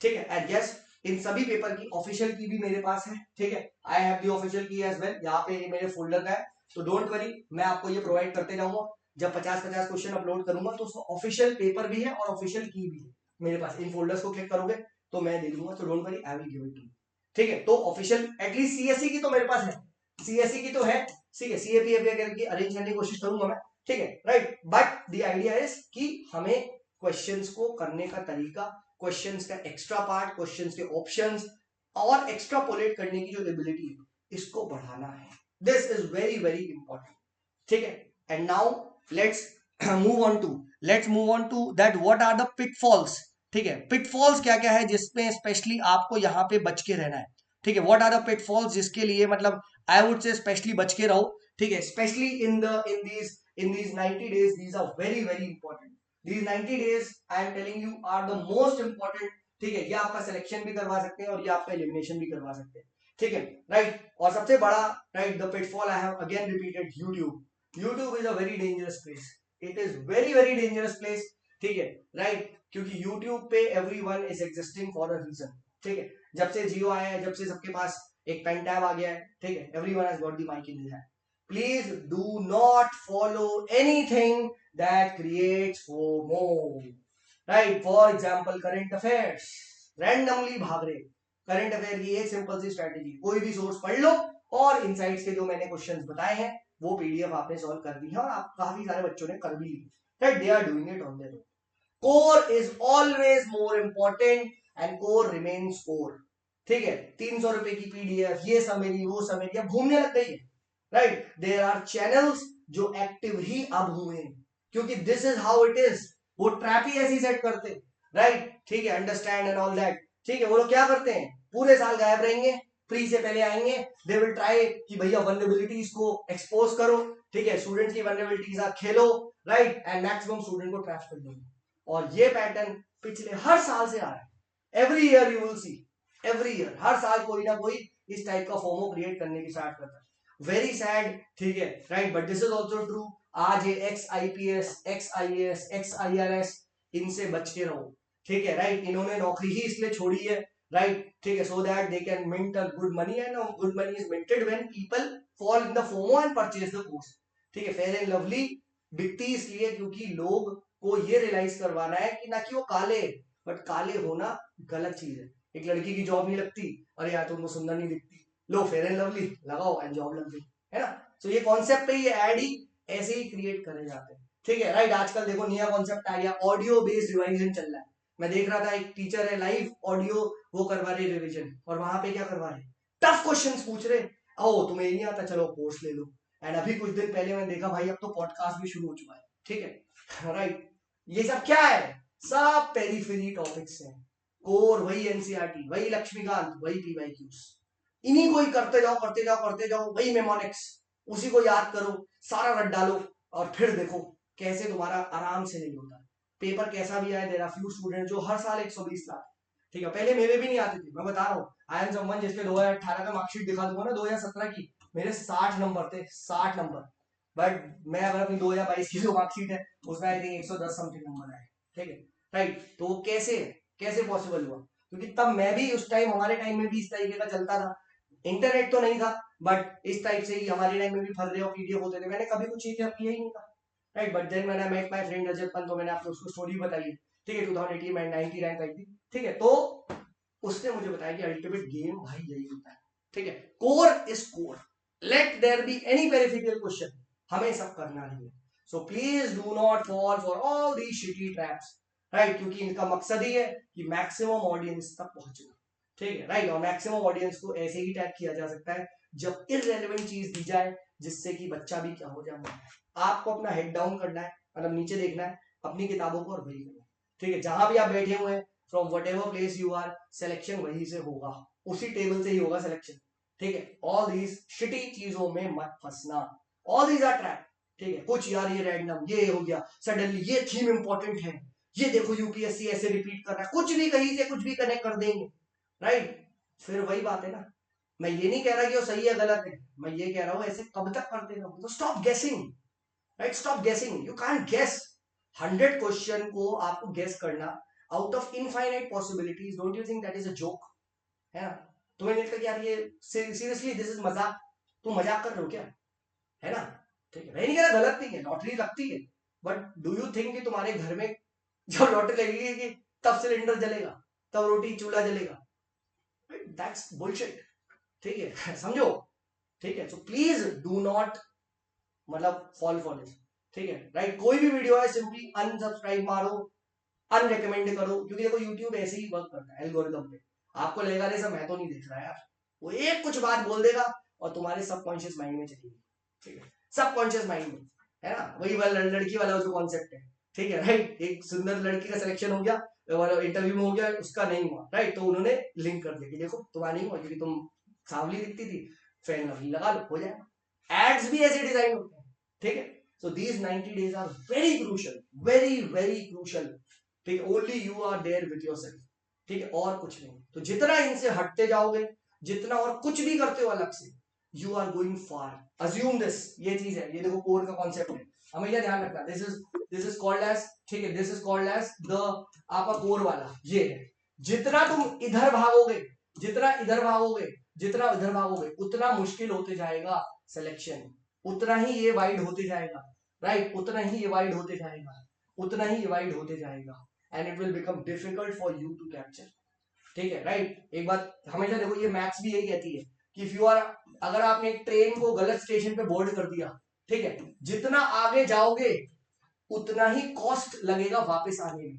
ठीक है। एंड यस इन सभी पेपर की ऑफिशियल की भी मेरे पास है, ठीक है, आई हैव द ऑफिशियल की एज वेल, यहाँ पे मेरे फोल्डर का है, तो डोंट वरी, मैं आपको ये प्रोवाइड करते जाऊंगा। जब 50 क्वेश्चन अपलोड करूंगा तो उसका ऑफिशियल पेपर भी है और ऑफिशियल की भी है मेरे पास। इन फोल्डर्स को क्लिक करोगे तो मैं दे दूंगा, तो don't worry, I will give it to you, ठीक है। तो ऑफिशियल एटलीस्ट सीएससी की तो मेरे पास है, सीएससी की तो है, ठीक है, सीएपीएफ वगैरह की अरेंज करने की कोशिश करूंगा मैं, ठीक है, right. But the idea is कि हमें क्वेश्चंस को करने का तरीका, क्वेश्चंस का एक्स्ट्रा पार्ट, क्वेश्चंस के ऑप्शंस और एक्स्ट्रापोलेट करने की जो एबिलिटी है इसको बढ़ाना है। This is very very important, ठीक है। And now let's move on to that what are the pitfalls, ठीक है। पिटफॉल्स क्या क्या है जिसमें स्पेशली आपको यहाँ पे बच के रहना है, ठीक है। व्हाट आर द पिटफॉल्स जिसके लिए मतलब आई वुड से स्पेशली बच के रहो, ठीक है। Specially in these 90 days, these are very very important. These 90 days I am telling you are the most important, ठीक है। ये आपका सिलेक्शन भी करवा सकते हैं और ये आपका एलिमिनेशन भी करवा सकते हैं, ठीक है, राइट। और सबसे बड़ा, right, the pitfall I have again repeated, YouTube is a very dangerous place, it is very very dangerous place, ठीक है, राइट। क्योंकि यूट्यूब पे everyone is existing for a reason, ठीक है। जब से जियो आया है, जब से सबके पास एक पेन टैब आ गया है, ठीक है, everyone has got the mic in his hand. Please do not follow anything that creates FOMO, right. For example current affairs, randomly भाग रहे करंट अफेयर की एक सिंपल सी स्ट्रेटेजी, कोई भी सोर्स पढ़ लो और इनसाइट्स के जो मैंने क्वेश्चंस बताए हैं वो पीडीएफ आपने सॉल्व कर दी है और आप काफी सारे बच्चों ने कर भी ली, right? They are doing it on their own. Core is always more important and core remains core. ठीक है, 300 रुपए की पीडीएफ, ये समरी वो समरी, अब घूमने लग गई है, राइट? देयर आर चैनल्स जो एक्टिव ही अब हुए हैं, क्योंकि this is how it is. वो ट्रैप ही ऐसी सेट करते, राइट? ठीक है, अंडरस्टैंड एंड ऑल दैट. ठीक है, वो लोग क्या करते हैं, पूरे साल गायब रहेंगे, प्री से पहले आएंगे, दे विल ट्राई कि भैया वल्नरेबिलिटीज को एक्सपोज करो. ठीक है, स्टूडेंट्स की वल्नरेबिलिटीज आप खेलो, राइट? एंड मैक्सिमम स्टूडेंट को ट्रैप कर देंगे. और ये पैटर्न पिछले हर साल से आ रहा है. Every year you will see, every year, हर साल कोई ना कोई इस टाइप का फोमो क्रिएट करने की स्टार्ट करता है. Very sad. ठीक है, right? But this is also true. आज ये x IPS, x IAS, x IRS, इनसे बच के रहो. ठीक है, राइट? इन्होंने नौकरी ही इसलिए छोड़ी है, राइट? ठीक है, so that they can mint a good money, and good money is minted when people fall in the FOMO and purchase the course. ठीक है, फेयर एंड लवली बिकती इसलिए क्योंकि लोग को ये रियलाइज करवाना है कि ना कि वो काले, बट काले होना गलत चीज है. एक लड़की की जॉब नहीं लगती, अरे यार तुमको सुंदर नहीं दिखती, लो फेयर एंड लवली लगाओ एंड जॉब लग गई, है ना? तो ये कॉन्सेप्ट है, ये ऐड ही ऐसे ही क्रिएट करे जाते हैं. ठीक है, राइट? आजकल देखो नया कॉन्सेप्ट आ गया, ऑडियो बेस्ड रिवाइजन चल रहा है. मैं देख रहा था एक टीचर है लाइव ऑडियो वो करवा रहे रिविजन, और वहां पे क्या करवा रहे, टफ क्वेश्चंस पूछ रहे. ओ तुम्हें नहीं आता, चलो कोर्स ले लो. एंड अभी कुछ दिन पहले मैंने देखा भाई अब तो पॉडकास्ट भी शुरू हो चुका है. ठीक है, राइट? ये सब क्या है, सब पेरिफेरी टॉपिक्स हैं. कोर वही एनसीईआरटी, वही लक्ष्मीकांत, वही पीवाईक्यूज, इन्हीं को ही करते जाओ करते जाओ करते जाओ. वही मेमोनिक्स, उसी को याद करो, सारा रट डालो, और फिर देखो कैसे तुम्हारा आराम से नहीं होता. पेपर कैसा भी आए, देयर आर फ्यू स्टूडेंट जो हर साल 120 लाख. ठीक है, पहले मेरे भी नहीं आते थे, मैं बता रहा हूँ. आई एम समवन जिसके 2018 का मार्कशीट दिखा दूंगा ना, 2017 की, मेरे 60 नंबर थे, 60 नंबर. बट मैं अगर अपनी 2022 की जो मार्कशीट है उसमें आई थिंक 110 समथिंग नंबर आए. ठीक है, राइट? तो कैसे कैसे पॉसिबल हुआ, क्योंकि तब मैं भी उस टाइम, हमारे टाइम में भी इस तरीके का चलता था. इंटरनेट तो नहीं था, बट इस टाइप से ही हमारे टाइम में भी फर्रे और पीडीएफ होते थे. मैंने कभी कुछ चीजें किया ही नहीं था, राइट? बट देन मैंने मेट माय फ्रेंड रजत पंत, तो मैंने आपको उसको स्टोरी बताई है. ठीक है, 2018 में 90 रैंक आई थी. ठीक है, तो उसने मुझे बताया कि अल्टीमेट गेम भाई यही होता है. ठीक है, core is core. Let there be any peripheral question, हमें सब करना नहीं है. So please do not fall for all these shitty traps, right? क्योंकि इनका मकसद ही है कि मैक्सिमम ऑडियंस तक पहुंचना. ठीक है, राइट? और मैक्सिमम ऑडियंस को ऐसे ही टैग किया जा सकता है जब इररेलेवेंट चीज दी जाए, जिससे कि बच्चा भी क्या हो जाए, आपको अपना हेड डाउन करना है, मतलब नीचे देखना है अपनी किताबों को और वही करना है. ठीक है, जहां भी आप बैठे हुए हैं, from whatever place you are, selection वहीं से होगा, उसी टेबल से ही होगा सिलेक्शन. ठीक है, ऑल दीज शिटी चीजों में मत फंसना. All these are trap. ठीक है, कुछ यार ये रैंडम ये हो गया, सडनली ये थीम इंपॉर्टेंट है, ये देखो यूपीएससी ऐसे रिपीट कर रहा है, कुछ भी कहीं से कुछ भी कनेक्ट कर देंगे, राइट? फिर वही बात है ना. मैं ये नहीं कह रहा कि वो सही है गलत है, मैं ये कह रहा हूं ऐसे कब तक करते रहो. तो stop guessing, right? Stop guessing. You can't guess. 100 question को आपको गेस करना out of infinite possibilities, don't you think that is a joke? है ना? तुम्हें नहीं लगता कि यार ये सीरियसली दिस इज मजाक, तुम मजाक कर रहे हो क्या? है ना? ठीक है, मैं नहीं कह रहा गलत नहीं है, लॉटरी लगती है, बट डू यू थिंक कि तुम्हारे घर में जब लॉटरी लगेगी कि तब सिलेंडर जलेगा, तब रोटी चूल्हा जलेगा? That's bullshit. ठीक है, समझो. ठीक है, सो प्लीज डू नॉट मतलब फॉल फॉर दिस. ठीक है, राइट? कोई भी वीडियो है सिंपली अनसब्सक्राइब मारो, अनरिकमेंड करो, क्योंकि देखो यूट्यूब ऐसे ही वर्क करता है एल्गोरिदम पे. आपको लगेगा रे सब मैं तो नहीं देख रहा यार, वो एक कुछ बात बोल देगा और तुम्हारे सबकॉन्शियस माइंड में चलेगी. ठीक है, सबकॉन्शियस माइंड में, है ना? वही वाला लड़की वाला जो कॉन्सेप्ट है. ठीक है, राइट? एक सुंदर लड़की का सिलेक्शन हो गया, इंटरव्यू में हो गया, उसका नहीं हुआ, राइट? तो उन्होंने लिंक कर दिया कि देखो तुम्हारा नहीं हुआ क्योंकि तुम सांवली दिखती थी, फैन लवली लगा लो, हो जाएगा. एड्स भी ऐसे डिजाइन होते हैं. ठीक है, so these 90 days are very crucial, very very crucial. ठीक है, only you are there with yourself. ठीक है, और कुछ नहीं. तो जितना इनसे हटते जाओगे, जितना और कुछ भी करते हो अलग से, you are going far. Assume this, ये चीज है, ये देखो कोर का कॉन्सेप्ट है, हमेशा ध्यान रखना. दिस इज कॉल्ड एज, ठीक है, this is called edge the आपका कोर वाला ये है. जितना तुम इधर भागोगे, जितना इधर भागोगे, जितना इधर भागोगे, उतना मुश्किल होते जाएगा सिलेक्शन, उतना ही ये वाइड होते जाएगा, राइट? उतना ही ये वाइड होते जाएगा, उतना ही ये वाइड होते जाएगा, and it will become difficult for you to capture. ठीक है, राइट? एक बात हमेशा देखो, ये मैथ्स भी यही कहती है कि इफ यू आर, अगर आपने एक ट्रेन को गलत स्टेशन पे बोर्ड कर दिया, ठीक है, जितना आगे जाओगे उतना ही कॉस्ट लगेगा वापस आने में,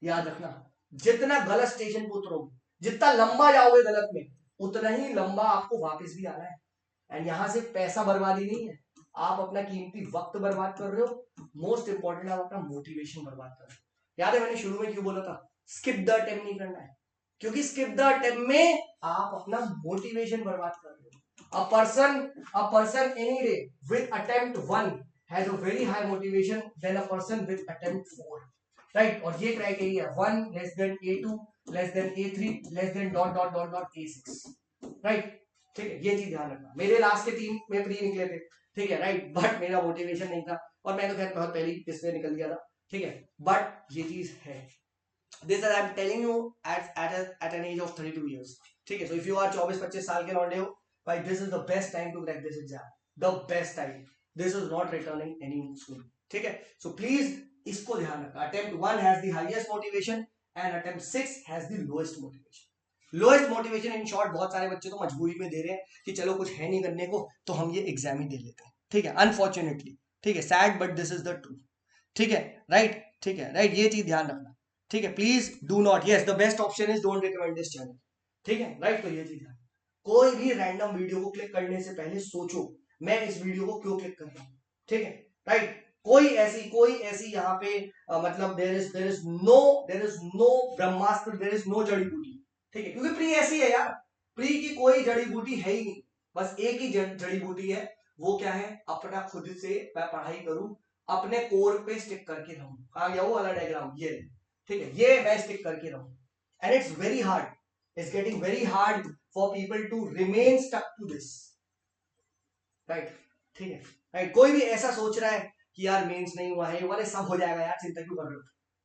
याद रखना। जितना गलत स्टेशन पे उतरोगे, जितना लंबा जाओगे गलत में, उतना ही लंबा आपको वापस भी आना है। एंड यहां से पैसा बर्बादी नहीं है, आप अपना कीमती वक्त बर्बाद कर रहे हो, मोस्ट इंपॉर्टेंट आप अपना मोटिवेशन बर्बाद कर रहे हो। याद है मैंने शुरू में क्यों बोला था स्किप द अटेम्प्ट नहीं करना है? क्योंकि स्किप द अटेम्प्ट में आप अपना मोटिवेशन बर्बाद कर रहे हो। a person any day with attempt 1 has a very high motivation than a person with attempt 4, right? और ये criteria 1 less than a2 less than a3 less than dot dot dot dot a6, right? ठीक है, ये चीज ध्यान रखना। मेरे last के 3 में प्री निकले थे, ठीक है, राइट, बट मेरा मोटिवेशन नहीं था और मैं तो खैर बहुत पहले ही इसमें निकल गया था, ठीक है, बट ये चीज है। This I am telling you at an age of 32 years, ठीक है। सो इफ यू आर 24-25 साल के लौंडे हो, भाई this is the best time to crack this exam, the best time, this is not returning any school, ठीक है। So please इसको ध्यान रखना, attempt 1 has the highest motivation and attempt 6 has the lowest motivation. Lowest motivation in short, बहुत सारे बच्चे तो मजबूरी में दे रहे हैं कि चलो कुछ है नहीं करने को तो हम ये एग्जाम ही दे लेते हैं, ठीक है, अनफॉर्चुनेटली, ठीक है, sad but this is the truth, ठीक है, राइट, ठीक है, राइट, ये चीज ध्यान रखना, ठीक है। Please do not, yes the best option is don't recommend this channel, ठीक है, राइट। तो ये चीज है, कोई भी रैंडम वीडियो को क्लिक करने से पहले सोचो मैं इस वीडियो को क्यों क्लिक कर रहा हूं, ठीक है, राइट। कोई ऐसी यहाँ पे मतलब there is no Brahmastra, there is no जड़ी बूटी, ठीक है, क्योंकि प्री ऐसी है यार, प्री की कोई जड़ी बूटी है ही नहीं, बस एक ही जड़ी बूटी है, वो क्या है, अपना खुद से मैं पढ़ाई करूं, अपने कोर पे स्टिक करके रहूं। कहां गया वो वाला डायग्राम, ये, ठीक है, ये मैं स्टिक करके रहूं, and it's very hard, it's getting very hard for people to remain stuck to this, right, ठीक है, राइट। कोई भी ऐसा सोच रहा है कि यार मेंस नहीं हुआ है, ये वाले सब हो जाएगा यार, चिंता क्यों कर रहे हो,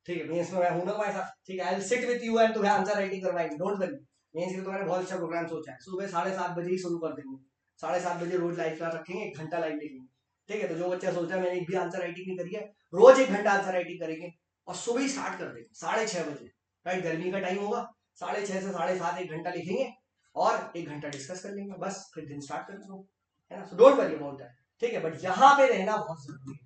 ठीक है, मेंस में मैं हूं ना भाई साहब, ठीक है, I will sit with you and तुम्हें आंसर राइटिंग करवाएंगे, डोंट वरी। मेंस के लिए तो मैंने बहुत अच्छा प्रोग्राम सोचा है, सुबह 7:30 बजे ही शुरू कर देंगे, 7:30 बजे रोज लाइव क्लास रखेंगे, 1 घंटा लाइव लिखेंगे, ठीक है। तो जो बच्चा सोच रहा है मैंने एक भी आंसर राइटिंग नहीं करी है, रोज 1 घंटा आंसर राइटिंग करेंगे और सुबह ही स्टार्ट कर देंगे 6:30 बजे, राइट, गर्मी का टाइम होगा, 6:30 से 7:30 1 घंटा लिखेंगे और 1 घंटा डिस्कस कर लेंगे, बस फिर दिन स्टार्ट कर दो, है ना। So don't worry about that, ठीक है, बट यहां पे रहना बहुत जरूरी है।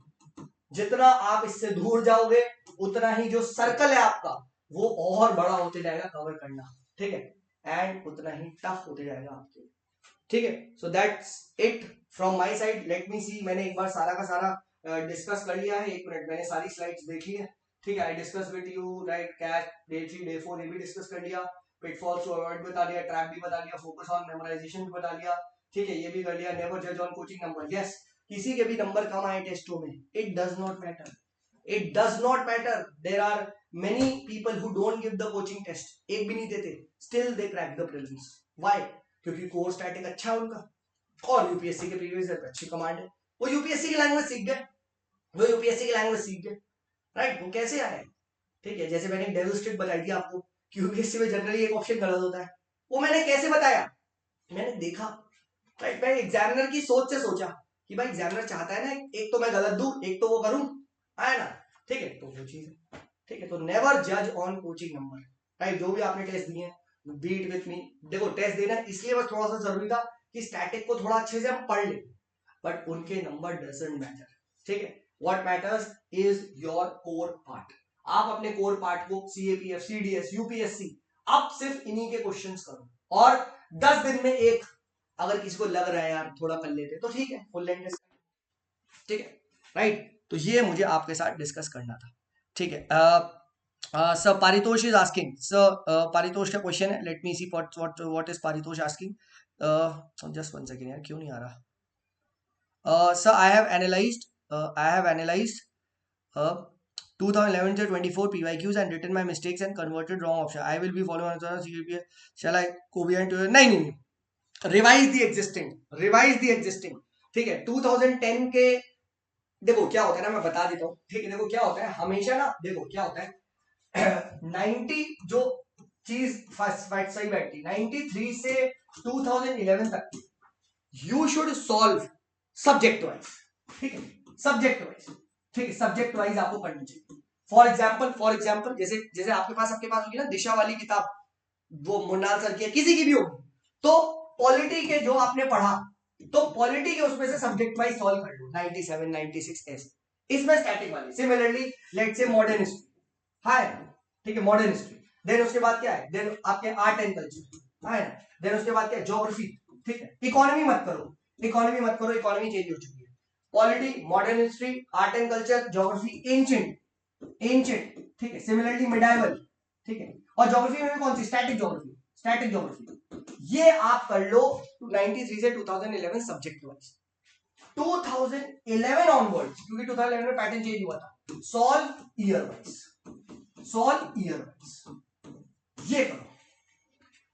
जितना आप इससे दूर जाओगे उतना ही जो सर्कल है आपका वो और बड़ा होते जाएगा कवर करना, ठीक है, एंड उतना ही टफ होते जाएगा आपके, ठीक है। So that's it from my side, let me see, मैंने एक बार सारा का सारा डिस्कस कर लिया है, 1 मिनट, मैंने सारी स्लाइड्स देख ली है, ठीक है, I discuss with you, right, catch day 3 day 4 ये भी डिस्कस कर लिया, पिटफॉल्स टू अवॉइड बता दिया, ट्रैप भी बता दिया, फोकस ऑन मेमोराइजेशन भी बता दिया, ठीक है, ये भी कर लिया, नेवर जज ऑन कोचिंग नंबर, यस, किसी के भी नंबर कम आए टेस्टों में, it does not matter, it does not matter, there are many people who don't give the coaching test, एक भी नहीं देते, still they crack the prelims, why? क्योंकि कोर स्टैटिक अच्छा है उनका और यूपीएससी के प्रीवियस ईयर अच्छी कमांड है, वो यूपीएससी की लैंग्वेज सीख गए, वो यूपीएससी की लैंग्वेज सीख गए, राइट, वो कैसे आए, ठीक है, जैसे मैंने एक डेविल बताई थी आपको कि यूपीएससी में जनरली एक ऑप्शन गलत होता है, वो मैंने कैसे बताया, मैंने देखा, राइट, मैं एग्जामिनर की सोच से सोचा कि भाई एग्जामिनर चाहता है ना एक तो मैं गलत दूं एक तो वो करूं, है ना, ठीक है, तो वो चीज है, ठीक है। तो नेवर जज ऑन कोचिंग नंबर, राइट, जो भी आपने टेस्ट दिए बीट विथ मी, देखो टेस्ट देना इसलिए बस थोड़ा सा जरूरी था कि स्टैटिक को थोड़ा अच्छे से हम पढ़ ले, बट उनके नंबर डजंट मैटर, ठीक है, what matters is your core part, आप अपने कोर पार्ट को सीएपीएफ, सीडीएस, यूपीएससी, आप सिर्फ इन्हीं के क्वेश्चंस करो और 10 दिन में एक, अगर किसी को लग रहा है यार थोड़ा कर लेते तो ठीक है, फुल लेंथ डिस्कस, ठीक है, राइट। तो ये मुझे आपके साथ डिस्कस करना था, ठीक है। Sir Paritosh is asking, sir Paritosh का क्वेश्चन है, let me see what is Paritosh asking, just 1 second यार, क्यों नहीं आ रहा, sir I have analysed 2011 to 24 PYQs and written my mistakes and converted wrong option. I will be following CPS. Shall I copy to नहीं, revise the existing, ठीक है, 2010 के, देखो क्या होता है ना, मैं बता देता हूँ, ठीक है, देखो क्या होता है हमेशा ना, देखो क्या होता है 90 जो चीज फर्स्ट सही बैठती 93 से 2011 तक you should solve subject wise, ठीक है, सब्जेक्ट वाइज, ठीक है, सब्जेक्ट वाइज आपको पढ़नी चाहिए। फॉर एग्जाम्पल जैसे जैसे आपके पास होगी ना दिशा वाली किताब, वो मुन्नाल सर की किसी की भी होगी, तो पॉलिटी के जो आपने पढ़ा तो पॉलिटी के उसमें से सब्जेक्ट वाइज सॉल्व कर लो 97 96 ऐसे, इसमें स्टैटिक वाली। Similarly let's say modern history, हाँ है ना, ठीक है मॉडर्न हिस्ट्री। देन उसके बाद क्या है, देन आपके आर्ट एंड कल्चर, हाँ है ना। देन उसके बाद क्या है, ज्योग्राफी, ठीक है। इकोनॉमी मत करो, इकोनॉमी मत करो, इकोनॉमी चेंज हो चुकी है। Polity, modern history, art and culture, geography, ancient, ancient, ठीक है। सिमिलरली मिडाइवल, ठीक है। और ज्योग्राफी में भी कौन सी, स्टैटिक ज्योग्राफी, स्टैटिक ज्योग्राफी। ये आप कर लो 93 से 2011 सब्जेक्ट वाइज। 2011 ऑनवर्ड्स, क्योंकि 2011 में पैटर्न चेंज हुआ था, solve year wise, solve year wise. ये करो,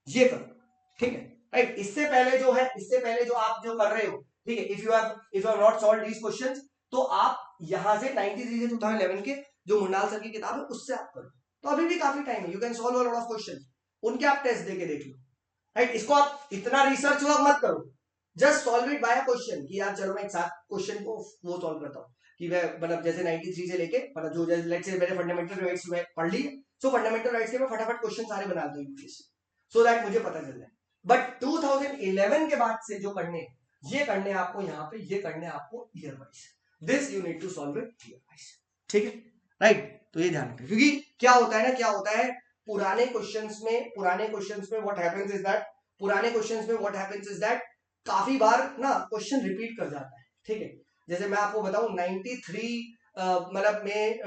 ये करो, ठीक है राइट। इससे पहले जो है, इससे पहले जो आप जो कर रहे हो, ठीक है, if you have not solve these questions, तो आप यहां से 93 से 2011 के जो मुंडाल सर की किताब है उससे आप करो, तो अभी भी काफी टाइम है, you can solve a lot of questions, उनके आप टेस्ट देके देख लो, राइट। इसको आप इतना रिसर्च वर्क मत करो, just solve it by a question, कि यार चलो मैं एक साथ क्वेश्चन को वो सॉल्व करता हूँ, कि मैं मतलब जैसे 93 से लेके मतलब जो जैसे लेट्स से मैंने फंडामेंटल राइट्स में पढ़ ली, सो फंडामेंटल राइट्स के मैं फटाफट क्वेश्चन सारे बना दूं यूपीएससी, सो दैट मुझे पता चल जाए। बट 2011 के बाद से जो करने, ये करने आपको यहाँ पे, ये करने आपको year wise, this you need to solve it year wise, ठीक है राइट। तो ये ध्यान रखें, क्योंकि क्या होता है ना, क्या होता है पुराने क्वेश्चंस में, पुराने क्वेश्चंस में व्हाट हैपेंस इज दैट, पुराने क्वेश्चंस में व्हाट हैपेंस इज दैट काफी बार ना क्वेश्चन रिपीट कर जाता है, ठीक है। जैसे मैं आपको बताऊं 93 मतलब में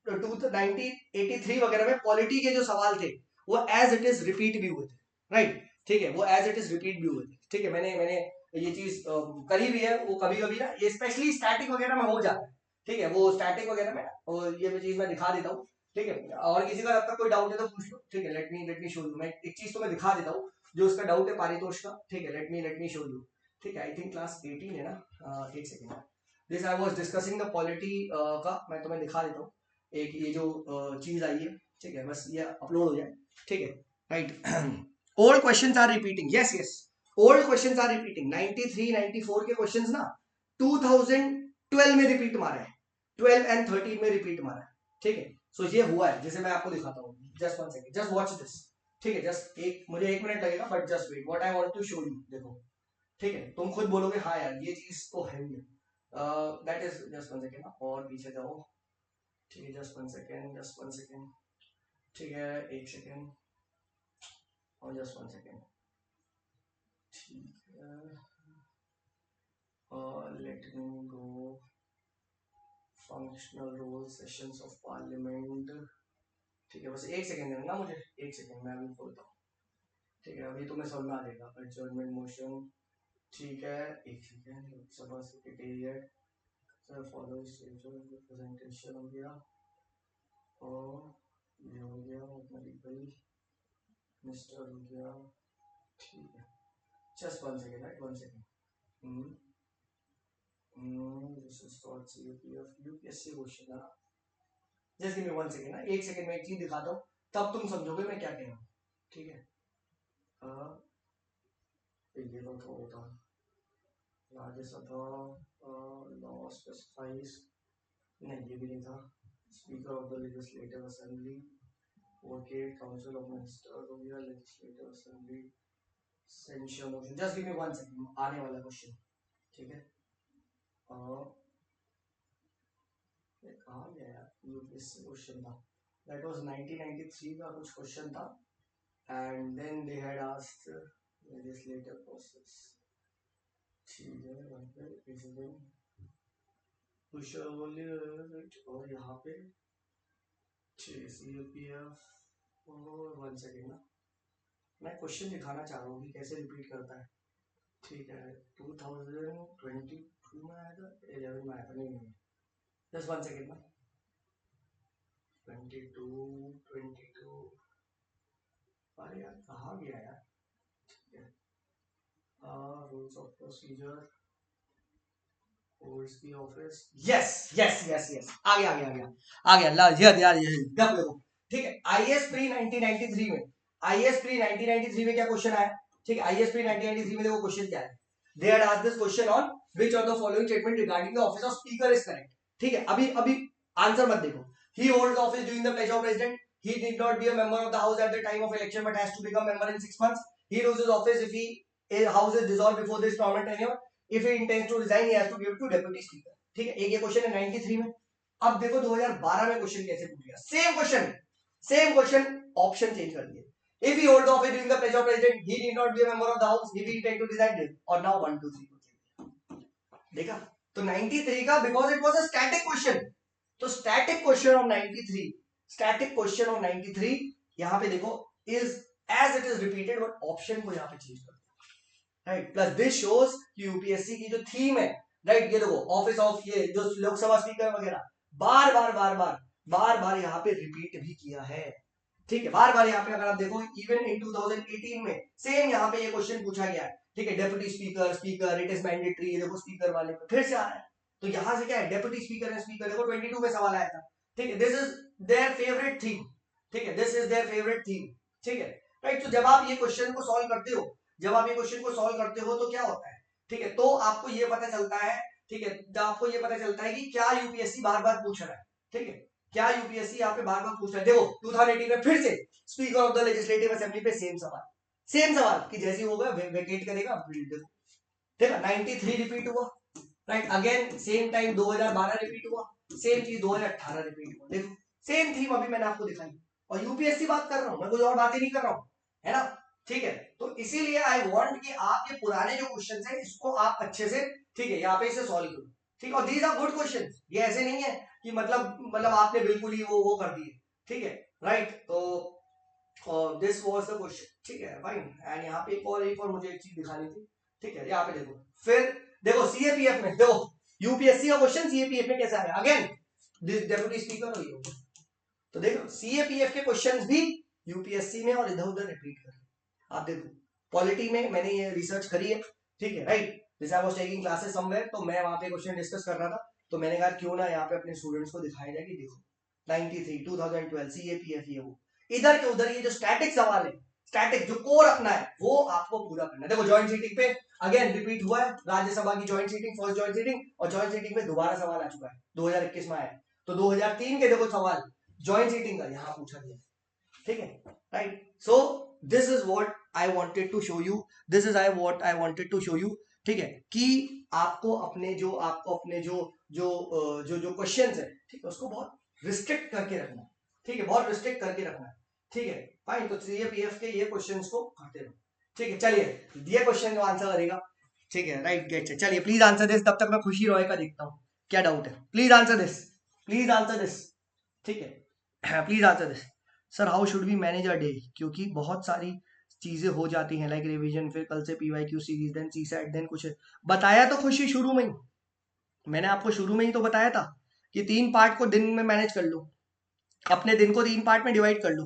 1983 वगैरह में पॉलिटी के जो सवाल थे वो एज इट इज रिपीट भी हुए थे, राइट, ठीक है, वो एज इट इज रिपीट भी हुए थे, ठीक है। मैंने मैंने ये चीज करी भी है, वो कभी कभी ना ये स्पेशली स्टैटिक वगैरह में हो जाता है, ठीक है, वो स्टैटिक वगैरह में और ये चीज मैं दिखा देता हूँ, ठीक है। और किसी का जब तक कोई डाउट है तो पूछ लो, ठीक है। लेट मी शो यू, मैं एक चीज तो मैं दिखा देता हूँ जो उसका डाउट है पारितोष का, ठीक है। लेट मी शो यू, ठीक है। आई थिंक क्लास 18 है ना, एक second, this I was discussing the polity का, मैं तुम्हें दिखा देता हूँ एक ये जो चीज आई है, ठीक है, बस ये अपलोड हो जाए, ठीक है right. Old questions are repeating, yes yes, old questions are repeating, 93 94 के क्वेश्चंस ना 2012 में रिपीट मारा है, 12 एंड 13 में रिपीट मारा है, ठीक है। सो ये हुआ है, जैसे मैं आपको दिखाता हूँ, just one second, just watch this, ठीक है। जस्ट एक, मुझे 1 मिनट लगेगा, but just wait, what I want to show you, देखो, ठीक है। तुम खुद बोलोगे हाँ यार ये चीज तो है ही, that is, just one second और पीछे जाओ, ठीक है, just one second, just one second, ठीक है, एक सेकंड और जस्ट वन सेकंड, ठीक है, let me go, functional role, sessions of parliament, ठीक है, बस एक सेकंड देना मुझे, एक सेकंड मैं अभी खोलता हूँ, ठीक है। अभी तुम्हें समझ में आ जाएगा, एडजर्नमेंट मोशन, ठीक है, एक second, Lok Sabha secretariat sir follow stager representation हो गया, और ये हो गया मेडिकल मिनिस्टर हो गया, ठीक है। Just one second, right, one second, this is for CPF UPSC question है, just give me one second ना, एक सेकंड में एक चीज दिखाता हूँ, तब तुम समझोगे मैं क्या कह रहा हूँ, ठीक है। ये तो होता राज्यसभा लॉ स्पेसिफाइज, नहीं ये भी नहीं था, speaker of the legislative assembly, वोकेट काउंसिल ऑफ मिनिस्टर हो गया, legislative assembly, censure motion, just give me one second, आने वाला क्वेश्चन, ठीक है। ये कहाँ गया यार, यूपीएससी क्वेश्चन था, दैट वाज 1993 का कुछ क्वेश्चन था, and then they had asked legislative process, ठीक है, वहाँ पे प्रेसिडेंट और यहाँ पे सीपीएफ, और वन सेकेंड ना, मैं क्वेश्चन दिखाना चाह रहा हूँ कि कैसे रिपीट करता है, ठीक है। 2022 में आया था, 11 में आया था, नहीं जस्ट वन सेकेंड ना, 22 अरे यार कहाँ गया यार, ठीक है, rules of procedure, holds the office, yes yes yes yes, आ गया आ गया आ गया आ गया, ला यार यार ये डब देखो, ठीक है। आईएएस प्री 1993 में, आईएएस प्री 1993 में क्या क्वेश्चन आया, ठीक है। आईएएस प्री 1993 में देखो क्वेश्चन क्या है, they had asked this question on which of the following statement regarding the office of speaker is correct, ठीक है। अभी अभी आंसर मत देखो, he holds office during the pleasure of president, he did not be a member of the house at the time of election but has to become member in 6 months, he loses office if he his house is dissolved before this normal tenure, if he intends to resign he has to give to deputy speaker. ठीक है, एक ये question है 93 में। अब देखो 2012 में question कैसे पूछ गया, सेम क्वेश्चन, ऑप्शन चेंज कर दिए। If he hold the office during the pledge of president, he need not be a member of the house. If he intend to resign it, और now 1 2 3 देखा। तो 93 का because it was a static question, तो static question of 93, static question of 93 यहां पे देखो is as it is repeated, but option को यहां पे चेंज कर दिया, राइट। प्लस दिस शोज कि यूपीएससी की जो थीम है, राइट, ये देखो ऑफिस ऑफ ये जो लोकसभा स्पीकर वगैरह बार बार यहां पे रिपीट भी किया है। ठीक है, बार बार यहाँ पे अगर आप देखो इवन इन 2018 में सेम यहाँ पे ये क्वेश्चन पूछा गया है। ठीक है, deputy speaker it is mandatory, देखो स्पीकर वाले पे फिर से आ रहा है। तो यहाँ से क्या है, डेप्यूटी स्पीकर एंड स्पीकर, देखो 22 में सवाल आया था। ठीक है, this is their favourite theme. ठीक है, this is their favourite theme. ठीक है, राइट। तो जब आप ये क्वेश्चन को सॉल्व करते हो, तो क्या होता है, ठीक है, तो आपको ये पता चलता है, ठीक है, तो आपको ये पता चलता है कि क्या यूपीएससी बार बार पूछ रहा है। ठीक है, क्या यूपीएससी यहाँ पे बार बार पूछ रहा है। देखो 2018 में फिर से speaker of the legislative assembly पे सेम सवाल कि जैसे होगा वेकेट करेगा, देखा 93 रिपीट हुआ, right. Again same time 2012 repeat हुआ, सेम चीज 2018 रिपीट हुआ। देखो सेम थीम अभी मैंने आपको दिखाई, और यूपीएससी बात कर रहा हूं मैं, कोई और बातें नहीं कर रहा हूं, है ना। ठीक है, तो इसीलिए आई वांट कि आप ये पुराने जो क्वेश्चंस हैं इसको आप अच्छे से, ठीक है, यहाँ पे इसे सॉल्व करो। ठीक, और दीज आर गुड क्वेश्चंस, ये ऐसे नहीं है कि मतलब आपने बिल्कुल ही वो कर दिए। ठीक है, राइट। तो दिस वाज द क्वेश्चन। ठीक है, फाइन। एंड यहाँ पे एक और मुझे एक चीज दिखानी थी। ठीक है, यहाँ पे देखो, फिर देखो सीएपीएफ में, देखो यूपीएससी का क्वेश्चन सीएपीएफ में कैसा है, अगेन दिस डेप्यूटी स्पीकर हो ये, तो देखो सीएपीएफ के क्वेश्चंस भी यूपीएससी में और इधर उधर रिपीट कर, आप देखो पॉलिटी में मैंने ये रिसर्च करी है। ठीक है, राइट। जैसे I was taking classes somewhere, तो मैं वहां पे क्वेश्चन डिस्कस कर रहा था, तो मैंने कहा क्यों ना यहाँ पे अपने स्टूडेंट्स को दिखाया जाए कि देखो 93 2012 सीएपीएफ, ये वो इधर के उधर ये जो स्टैटिक सवाल है, स्टैटिक जो कोर रखना है वो आपको पूरा करना है। देखो जॉइंट सीटिंग पे अगेन रिपीट हुआ है, राज्यसभा की joint sitting, first joint sitting, और जॉइंट सीटिंग पे दोबारा सवाल आ चुका है 2021 में आया, तो 2003 के देखो सवाल जॉइंट सीटिंग का यहाँ पूछा गया। ठीक है, right. So this is what I wanted to show you, ठीक है, कि आपको अपने जो जो क्वेश्चंस है, ठीक है, उसको बहुत रिस्ट्रिक्ट करके रखना। ठीक है, बहुत रिस्ट्रिक्ट करके रखना। ठीक है, फाइन। तो सीएपीएफ के ये क्वेश्चंस को करते रहो। ठीक है, चलिए ये क्वेश्चन का आंसर करेगा। ठीक है, राइट, गेट। चलिए प्लीज आंसर दिस, तब तक मैं खुशी रॉय का देखता हूँ क्या डाउट है। प्लीज आंसर दिस, ठीक है, please answer this. Sir how should we manage a day, क्योंकि बहुत सारी चीजें हो जाती हैं, लाइक रिवीजन, फिर कल से PYQ series, then CSAT, then कुछ बताया तो खुशी शुरू में ही, मैंने आपको शुरू में ही तो बताया था कि 3 पार्ट को दिन में मैनेज कर लो, अपने दिन को 3 पार्ट में डिवाइड कर लो।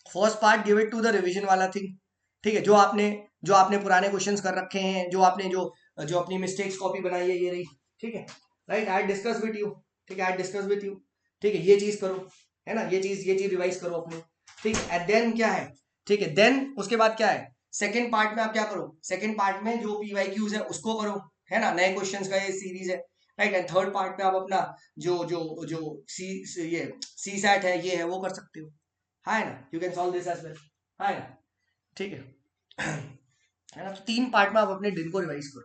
First part give it to the revision वाला थिंग। ठीक है, जो आपने पुराने क्वेश्चंस कर रखे हैं, जो आपने जो अपनी मिस्टेक्स कॉपी बनाई है ये रही। ठीक है, right, I discuss with you. ठीक है, आई डिस्कस विद यू। ठीक है, ये चीज करो, है ना, ये चीज रिवाइज करो अपने। ठीक है, एंड देन क्या है, ठीक है, देन उसके बाद क्या है, सेकंड पार्ट में आप क्या करो, सेकंड पार्ट में जो पीवाईक्यूज है उसको करो, है ना, नए क्वेश्चंस का ये सीरीज है, राइट। एंड थर्ड पार्ट में आप अपना जो जो जो ये सी सैट है, ये है, वो कर सकते हो, है ना, you can solve this as well, है ना। ठीक है, है ना, तो 3 पार्ट में आप अपने दिन को रिवाइज करो।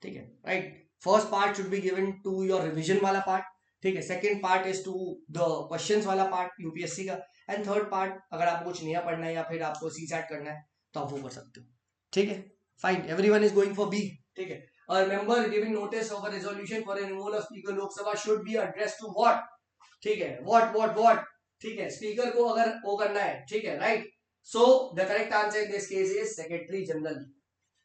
ठीक है, right. First part should be given to your revision वाला पार्ट। ठीक है, second part is to the questions वाला पार्ट यूपीएससी का, एंड थर्ड पार्ट अगर आपको कुछ नया पढ़ना है या फिर आपको सी सैट करना है तो आप वो कर सकते हो। ठीक है, fine, everyone is going for B. ठीक है, और remember giving notice of a resolution for a removal of speaker Lok Sabha should be addressed to what. ठीक है, व्हाट। ठीक है, स्पीकर को अगर वो करना है, ठीक है, right. So the correct answer in this case is secretary general.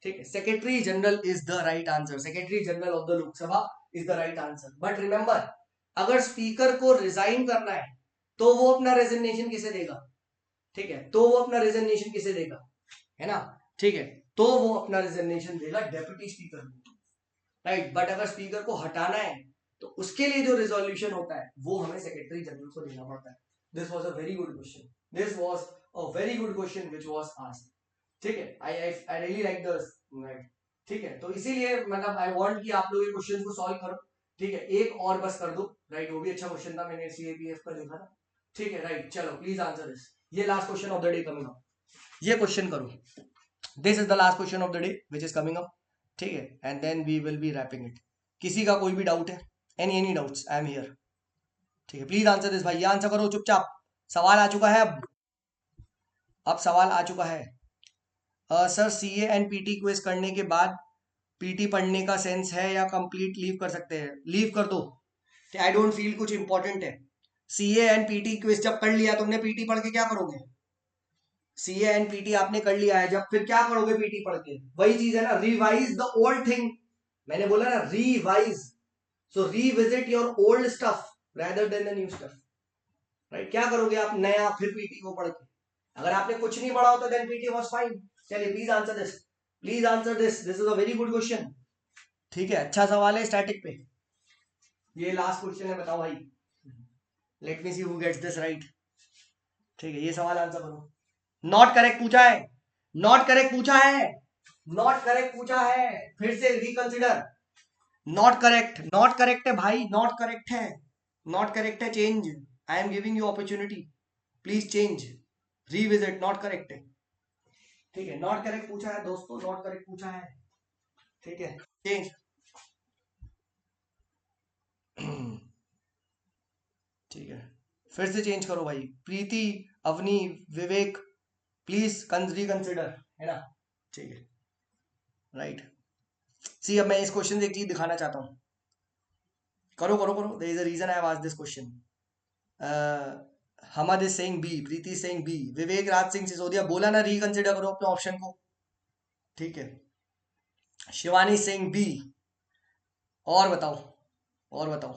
ठीक है, secretary general is the right answer, secretary general of the Lok Sabha is the right answer. But remember, अगर स्पीकर को रिजाइन करना है तो वो अपना रेजिग्नेशन किसे देगा, ठीक है, तो वो अपना रेजिग्नेशन किसे देगा, है ना, ठीक है, तो वो अपना रेजिग्नेशन देगा डेप्यूटी स्पीकर, राइट। बट अगर स्पीकर को हटाना है तो उसके लिए जो रिजोल्यूशन होता है वो हमें सेक्रेटरी जनरल को देना पड़ता है। This was a very good question, this was a very good question which was asked. ठीक है, I really like the, right. ठीक है, तो इसीलिए मतलब आई वांट कि आप लोग ये क्वेश्चन को सॉल्व करो। ठीक है, एक और बस कर दो, राइट, वो भी अच्छा क्वेश्चन था, मैंने सीएपीएफ का देखा था। ठीक है, राइट, चलो प्लीज आंसर दिस, ये last question of the day coming up, ये क्वेश्चन करो, this is the last question of the day which is coming up. ठीक है, and then we will be wrapping it. किसी का कोई भी डाउट है? Any doubts? I am here. ठीक है, प्लीज आंसर दिस भाई, ये आंसर करो चुपचाप. सवाल आ चुका है अब सवाल आ चुका है. Sir CA and PT quiz करने के बाद पीटी पढ़ने का सेंस है या कंप्लीट लीव कर सकते हैं? लीव कर दो. आई डोंट फील कुछ इंपॉर्टेंट है. सीए एंड पीटी क्विज जब कर लिया तुमने, पीटी पढ़ के क्या करोगे? सीए एंड पीटी आपने कर लिया है, जब फिर क्या करोगे पीटी पढ़ के? वही चीज है ना, रिवाइज द ओल्ड थिंग. मैंने बोला ना revise. So revisit your old stuff rather than the new stuff. Right? क्या करोगे आप नया फिर पीटी को पढ़ के? अगर आपने कुछ नहीं पढ़ा होता देन पीटी वाज फाइन. चलिए please answer this. Please answer this. This is a very good question. ठीक है, अच्छा सवाल है स्टैटिक पे. ये लास्ट क्वेश्चन है, बताओ भाई. Let me see who gets this right. ठीक है, ये सवाल आंसर करो. नॉट करेक्ट पूछा है. नॉट करेक्ट पूछा है. नॉट करेक्ट पूछा है. फिर से reconsider. Not correct. Not correct है भाई. नॉट करेक्ट है. नॉट करेक्ट है. Change. I am giving you opportunity. Please change. Revisit. Not correct है. ठीक है, नॉट करेक्ट पूछा है दोस्तों. नॉट करेक्ट पूछा है. ठीक है, चेंज. ठीक है, फिर से चेंज करो भाई. प्रीति, अवनी, विवेक, प्लीज रिकंसिडर. है ना? ठीक है, राइट. सी, अब मैं इस क्वेश्चन से एक चीज दिखाना चाहता हूं. करो करो करो. There is a reason I have asked this question. Hamad is saying B, Preeti is saying B, Vivek Raj Singh Sisodia बोला ना रिकंसिडर करो अपने ऑप्शन को. ठीक है, शिवानी सिंह बी. और बताओ, और बताओ.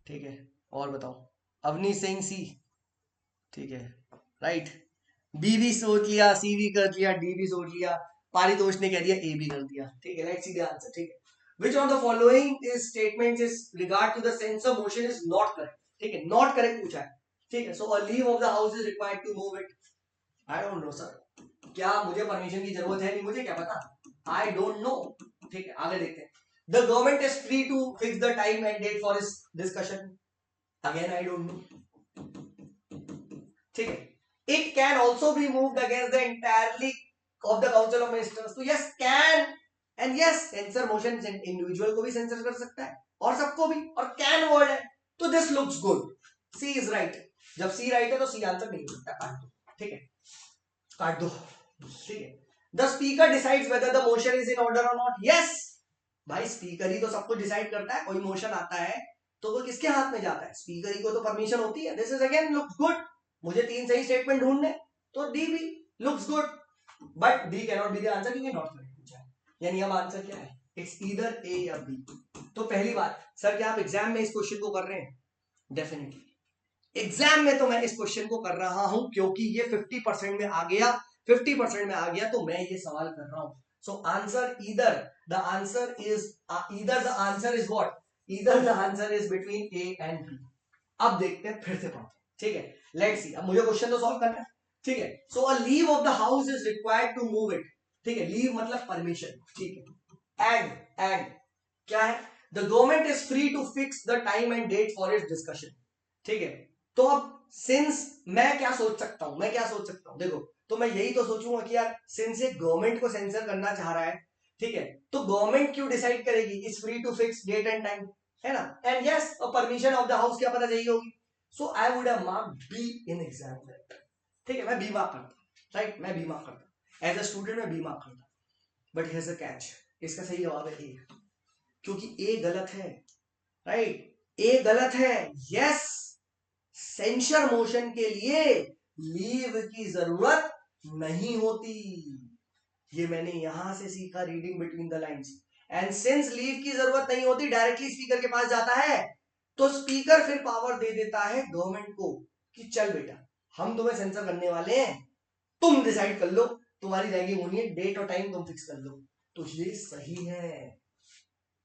ठीक है, और बताओ. अवनी सिंह सी. ठीक है, राइट. बी भी सोच लिया, सी भी कर लिया, डी भी सोच लिया. पारितोष ने कह दिया ए भी कर दिया. ठीक है, लेट्स सी द आंसर. ठीक है, which of the following is statements is regard to the sense of motion is not correct. ठीक है, नॉट करेक्ट पूछा है. ठीक है, so a leave of the house is required to move it. I don't know sir. क्या मुझे permission की जरूरत है? नहीं, मुझे क्या पता. I don't know. ठीक है, आगे देखते हैं. The government is free to fix the time and date for this discussion. Again I don't know. ठीक है, it can also be moved against the entirely of the council of ministers. तो yes can and yes censor motion individual को भी sensor कर सकता है और सबको भी. और can वर्ड है तो this looks good. C is right. जब C right है तो C आंसर नहीं हो सकता. काट दो. ठीक है, काट दो. ठीक है, the speaker decides whether the motion is in order or not. Yes भाई, स्पीकर ही तो सब कुछ डिसाइड करता है. कोई मोशन आता है तो वो किसके हाथ में जाता है? स्पीकर ही को तो परमिशन होती है. This is again looks good. मुझे 3 सही स्टेटमेंट ढूंढने, तो डी भी looks good. But D can not be the answer क्योंकि नॉट करेक्ट पूछा है. यानी अब आंसर क्या है? इट्स ईदर ए या बी. तो पहली बात, सर क्या आप एग्जाम में इस क्वेश्चन को कर रहे हैं? डेफिनेटली एग्जाम में तो मैं इस क्वेश्चन को कर रहा हूं क्योंकि ये 50% में आ गया. 50% में आ गया तो मैं ये सवाल कर रहा हूं. So answer either the answer is what? Either the answer is between A and B. अब देखते हैं, फिर से पढ़ते हैं. ठीक है, लेट्स सी. अब मुझे क्वेश्चन तो सॉल्व करना है. ठीक है, so a leave of the house is required to move it. ठीक है, लीव मतलब परमिशन. ठीक है, एंड क्या है? The government is free to fix the time and date for its discussion. ठीक है, तो अब सिंस मैं क्या सोच सकता हूं? देखो, तो मैं यही तो सोचूंगा कि यार सिंस एक गवर्नमेंट को सेंसर करना चाह रहा है, ठीक है, तो गवर्नमेंट क्यों डिसाइड करेगी? Is free to fix date and time. है ना? And yes, permission of the house क्या पता चाहिए होगी. So I would have marked B in exam. ठीक है, मैं बी मार्क करता. राइट, मैं बी मार्क करता. एज अ स्टूडेंट मैं बी मार्क करता. But here's a catch. इसका सही जवाब है ए, क्योंकि ए गलत है. राइट, ए गलत है. यस, सेंसर मोशन के लिए लीव की जरूरत नहीं होती. ये मैंने यहां से सीखा, reading between the lines. And since leave की जरूरत नहीं होती, डायरेक्टली स्पीकर के पास जाता है, तो स्पीकर फिर पावर दे देता है गवर्नमेंट को कि चल बेटा, हम तुम्हें सेंसर करने वाले हैं, तुम डिसाइड कर लो, तुम्हारी रैंकिंग होनी है, डेट और टाइम तुम फिक्स कर लो. तो ये सही है.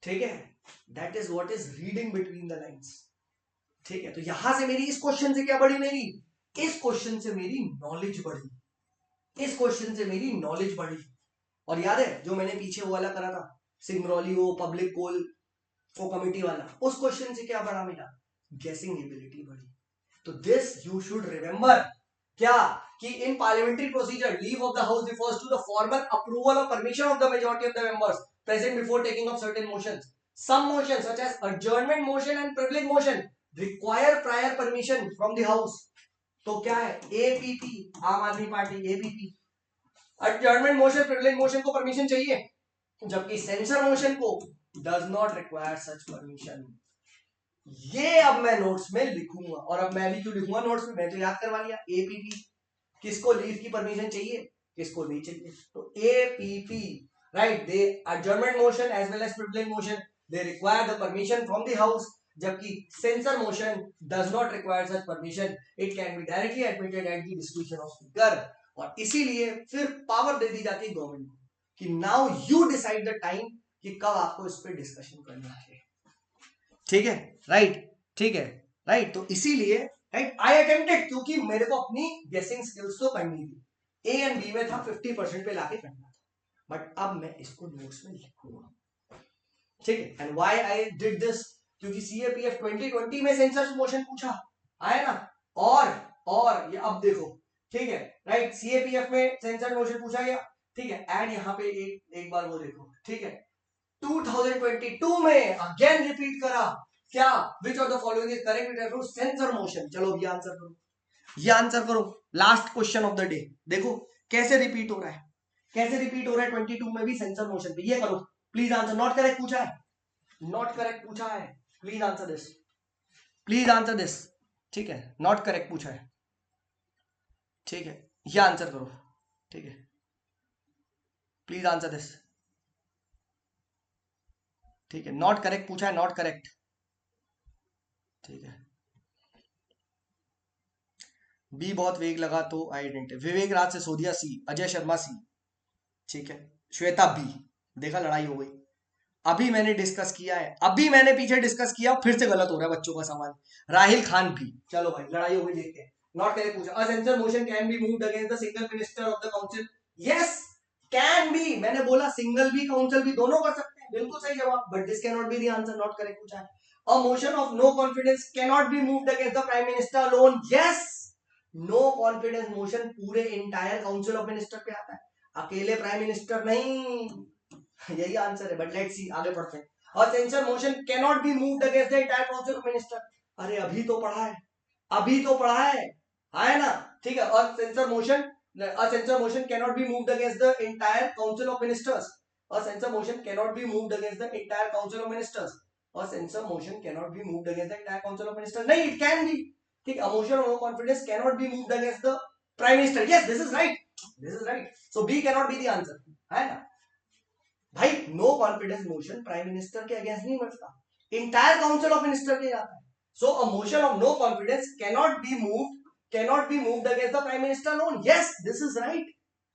ठीक है, that is what is reading between the lines. ठीक है, तो यहां से मेरी इस क्वेश्चन से क्या बढ़ी? मेरी इस क्वेश्चन से मेरी नॉलेज बढ़ी. इस क्वेश्चन से मेरी नॉलेज बढ़ी. और याद है जो मैंने पीछे वो वाला करा था, सिंग्रोली वो पब्लिक पोल वो कमिटी वाला, उस क्वेश्चन से क्या बढ़ा? मेरा गेसिंग एबिलिटी बढ़ी. तो दिस यू शुड रिमेंबर. क्या कि in parliamentary procedure leave of the house refers to the formal approval और permission of the majority of the members present before taking of certain motions. Some motions such as adjournment motion and privilege motion require prior permission from the house. तो क्या है APP, आम आदमी party APP. Adjournment motion privilege motion को permission चाहिए, जबकि censure motion को does not require such permission. ये अब मैं नोट्स में लिखूंगा, और अब मैं भी क्यों लिखूंगा नोट्स में, मैं तो याद करवा लिया. एपीपी किसको लीव की परमिशन चाहिए, किसको नहीं चाहिए. तो APP, right, they adjournment motion as well as privilege motion they require the permission from the house, जबकि censure motion does not require such permission. It can be directly admitted at the description of speaker. और इसीलिए फिर power दे दी जाती है government को कि now you decide the time कि कब आपको इस पर डिस्कशन करना है. ठीक है, राइट, ठीक है, राइट. तो इसीलिए राइट आई अटेम्प्टेड, क्योंकि मेरे को अपनी गेसिंग स्किल्स तो करनी थी. ए एंड बी में था 50% पे लाके करना था, बट अब मैं इसको नोट्स में लिखूंगा. ठीक है. And why I did this, क्योंकि सीएपीएफ 2020 में सेंसर मोशन पूछा आया ना. और ये अब देखो, ठीक है, राइट, सीएपीएफ में सेंसर मोशन पूछा गया. ठीक है. एंड यहाँ पे एक बार वो देखो, ठीक है, 2022 में अगेन रिपीट करा. क्या, which of the following is correct with reference to censure motion. चलो ये आंसर करो, ये आंसर करो. Last question of the day. देखो कैसे रिपीट हो रहा है, कैसे रिपीट हो रहा है 22 में भी सेंसर मोशन पे. ये करो प्लीज आंसर. नॉट करेक्ट पूछा है, नॉट करेक्ट पूछा है. Please answer this, please answer this. ठीक है, नॉट करेक्ट पूछा है. ठीक है, ये आंसर करो. ठीक है, प्लीज आंसर दिस. ठीक है, नॉट करेक्ट पूछा है, नॉट करेक्ट. ठीक है, बी बहुत वेग लगा तो आई डेंट. विवेक राज सिसोदिया सी, अजय शर्मा सी. ठीक है, श्वेता बी. देखा, लड़ाई हो गई. अभी मैंने डिस्कस किया है, अभी मैंने पीछे डिस्कस किया, फिर से गलत हो रहा है बच्चों का सवाल. राहिल खान भी. चलो भाई लड़ाई हो गई, देखते हैं. नॉट करेक्ट पूछा. A censure motion can be moved against the single minister of the council. Yes, can be. मैंने बोला सिंगल भी काउंसिल भी दोनों कर सकते हैं. बिल्कुल सही जवाब. But this can not be the answer. Not correct पूछा है. A motion of no confidence can not be moved against the prime minister alone. Yes, no confidence motion पूरे इंटायर काउंसिल ऑफ मिनिस्टर पे आता है, अकेले prime minister नहीं. यही answer है. बट लेट्स सी, आगे बढ़ते हैं. और sensor motion can not be moved against the entire council of minister. अरे अभी तो पढ़ा है, अभी तो पढ़ा है ना. ठीक है. और censure motion, a censor motion cannot be moved against the entire council of ministers. A censor motion cannot be moved against the entire council of ministers. A censor motion cannot be moved against the entire council of ministers. नहीं, it can be. ठीक, a motion of no confidence cannot be moved against the prime minister. Yes, this is right. This is right. So B cannot be the answer. है ना भाई. No confidence motion prime minister के against नहीं बढ़ता, entire council of minister के जाता है. So a motion of no confidence cannot be moved against the prime minister alone. Yes, this is right.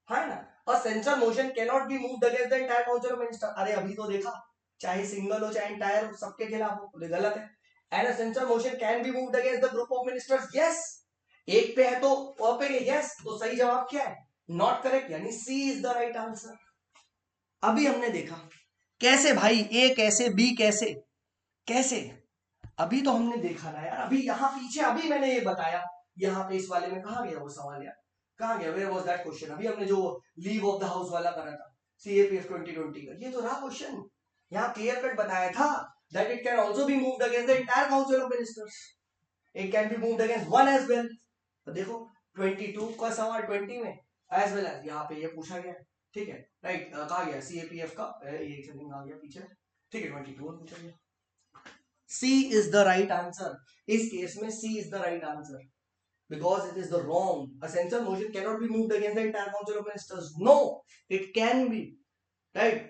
है ना. a censor motion cannot be moved against the entire council of minister. अरे अभी तो देखा, चाहे सिंगल हो चाहे entire हो, सबके खिलाफ हो, तो गलत है. and a censor motion can be moved against the group of ministers. Yes, एक पे है तो पे. yes, तो सही जवाब क्या है, नॉट करेक्ट, यानी सी इज द राइट आंसर. अभी हमने देखा कैसे भाई, ए कैसे, बी कैसे, कैसे. अभी तो हमने देखा ना यार. अभी यहाँ पीछे अभी मैंने ये बताया, यहाँ पे इस वाले में कहा गया वो सवाल यार, कहा गया, वेयर वाज दैट क्वेश्चन. अभी हमने जो लीव ऑफ द हाउस वाला करा था सीएपीएफ 2020 का, ये तो रहा क्वेश्चन. यहाँ क्लियर कट बताया था that it can also be moved against the entire council of ministers. It can be moved against one as well. तो देखो 22 का सवाल 20 में एज वेल एज यहाँ पे ये पूछा गया. ठीक है, राइट, कहा गया सीएपीएफ का, ये सेकंड आ गया पीछे. ठीक है, 22 में पूछा गया. C is the right answer. इस केस में C is the right answer because it is the wrong. A censor motion cannot be moved against the entire council of ministers. No, it can be, right.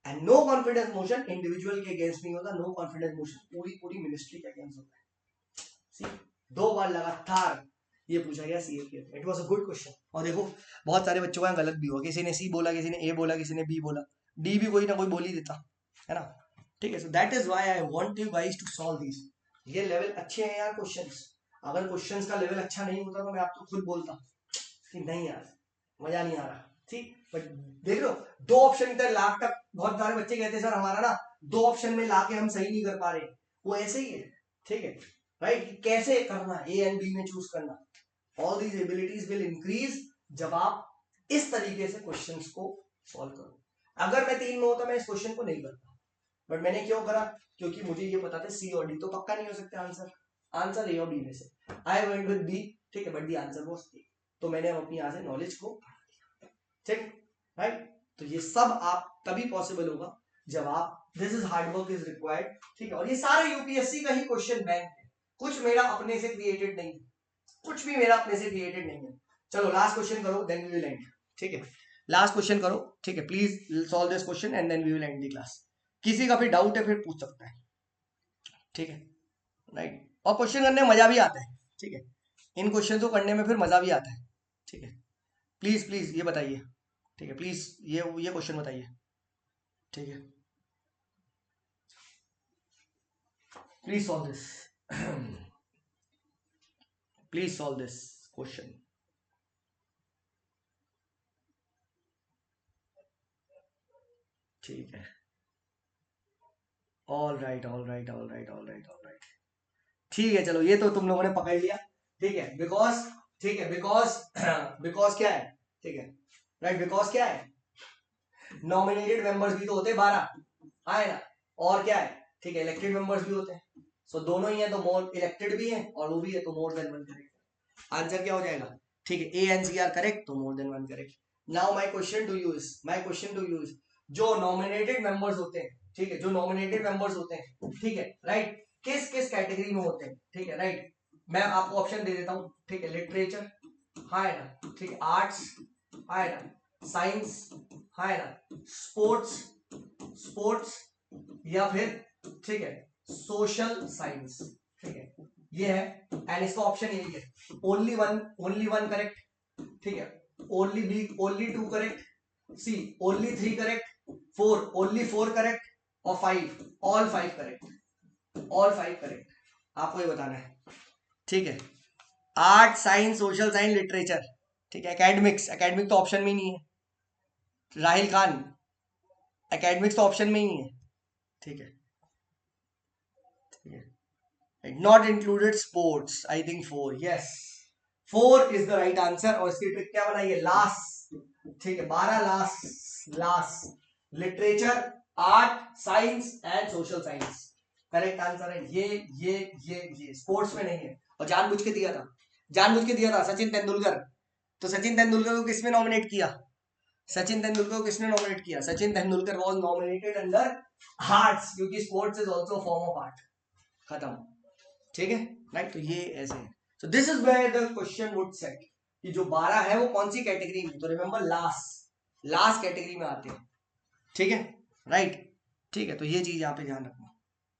And no confidence motion individual के against नहीं होता. No confidence motion पूरी ministry के against होता है. See, 2 बार लगातार ये पूछा गया CAPF. It was a good question. और देखो बहुत सारे बच्चों का गलत भी हुआ, किसी ने सी बोला, किसी ने ए बोला, किसी ने बी बोला, डी भी कोई ना कोई बोल ही देता है ना. ठीक है. So that is why I want you guys to solve this. ये लेवल अच्छे हैं यार क्वेश्चंस. अगर क्वेश्चंस का लेवल अच्छा नहीं होता तो मैं आपको खुद बोलता कि नहीं यार मजा नहीं आ रहा. ठीक, बट देख लो 2 ऑप्शन तक लाख तक बहुत सारे बच्चे कहते हैं सर हमारा ना 2 ऑप्शन में लाके हम सही नहीं कर पा रहे. वो ऐसे ही है. ठीक है, राइट, कैसे करना ए एंड बी में चूज करना. All these abilities will increase जब आप इस तरीके से क्वेश्चंस को सॉल्व करो। अगर मैं 3 में होता मैं इस क्वेश्चन को नहीं करता, बट मैंने क्यों करा, क्योंकि मुझे ये पता था सी और डी तो पक्का नहीं हो सकते आंसर, आंसर ए और बी में से आई वेंट विद बी, ठीक है, but the answer was a. तो मैंने अपनी यहां से नॉलेज को बढ़ा दिया, ठीक, राइट। तो ये सब आप तभी पॉसिबल होगा जब आप this is hard work is required, ठीक है। और ये सारे यूपीएससी का ही क्वेश्चन बैंक है, कुछ मेरा अपने से क्रिएटेड नहीं है, कुछ भी मेरा अपने से क्रिएटेड नहीं है। चलो लास्ट क्वेश्चन करो, देन वी विल एंड, ठीक है। लास्ट क्वेश्चन करो, ठीक है, please solve this question and then we will end the class. किसी का भी डाउट है फिर पूछ सकता है, ठीक है, राइट। और क्वेश्चन करने में मजा भी आता है, ठीक है, इन क्वेश्चन को करने में फिर मजा भी आता है, ठीक है। प्लीज प्लीज ये बताइए, ठीक है, प्लीज ये क्वेश्चन बताइए, ठीक है, please solve this please solve this question. ठीक है, all right all right all right all right all right, ठीक है। चलो ये तो तुम लोगों ने पकड़ लिया, ठीक है, बिकॉज, ठीक है, बिकॉज बिकॉज क्या है, ठीक है, राइट, बिकॉज क्या है, नॉमिनेटेड मेंबर्स भी तो होते हैं 12, आए ना, और क्या है, ठीक है, इलेक्टेड मेंबर्स भी होते हैं, सो दोनों ही है, तो मोर इलेक्टेड भी है और वो भी है, तो more than one correct answer क्या हो जाएगा, ठीक है, A and C are correct, तो more than one correct. Now my question to you is, my question to you is, जो नॉमिनेटेड मेंबर्स होते हैं, ठीक है, जो नॉमिनेटेड मेंबर्स होते हैं, ठीक है, राइट, किस किस कैटेगरी में होते हैं, ठीक है, राइट, मैं आपको ऑप्शन दे देता हूं, ठीक है, लिटरेचर, हाँ है ना, ठीक है, आर्ट्स, हाँ है ना, साइंस, हाँ है ना, स्पोर्ट्स, स्पोर्ट्स, या फिर, ठीक है, सोशल साइंस, ठीक है, ये है, एंड इसका ऑप्शन यही है, ओनली वन करेक्ट, ठीक है, only B only two correct, C only three correct, four only four correct, और five all five correct, all five correct, आपको ये बताना है, ठीक है। Art, science, social science, literature, ठीक है, एकेडमिक्स, एकेडमिक तो ऑप्शन में ही नहीं है, राहिल खान, एकेडमिक्स तो ऑप्शन में ही नहीं है, ठीक है, ठीक है, not included sports, I think four, yes, four is the right answer. और इसकी ट्रिक क्या बनाइए, लास्ट, ठीक है, 12 last, last, literature, art, science and social science, correct answer है ये स्पोर्ट्स में नहीं है, और जानबूझ के दिया था, जानबूझ के दिया था, सचिन तेंदुलकर, तो सचिन तेंदुलकर को किसने नॉमिनेट किया, सचिन तेंदुलकर को किसने नॉमिनेट किया, Sachin Tendulkar was nominated under arts, क्योंकि sports is also form of art, खत्म, ठीक है, राइट। तो ये ऐसे है, so this is where the question would set कि जो 12 है वो कौन सी कैटेगरी में, तो रिमेंबर लास्ट, लास्ट कैटेगरी में आते हैं, ठीक है, राइट, ठीक है, तो ये चीज यहाँ पे ध्यान रखना,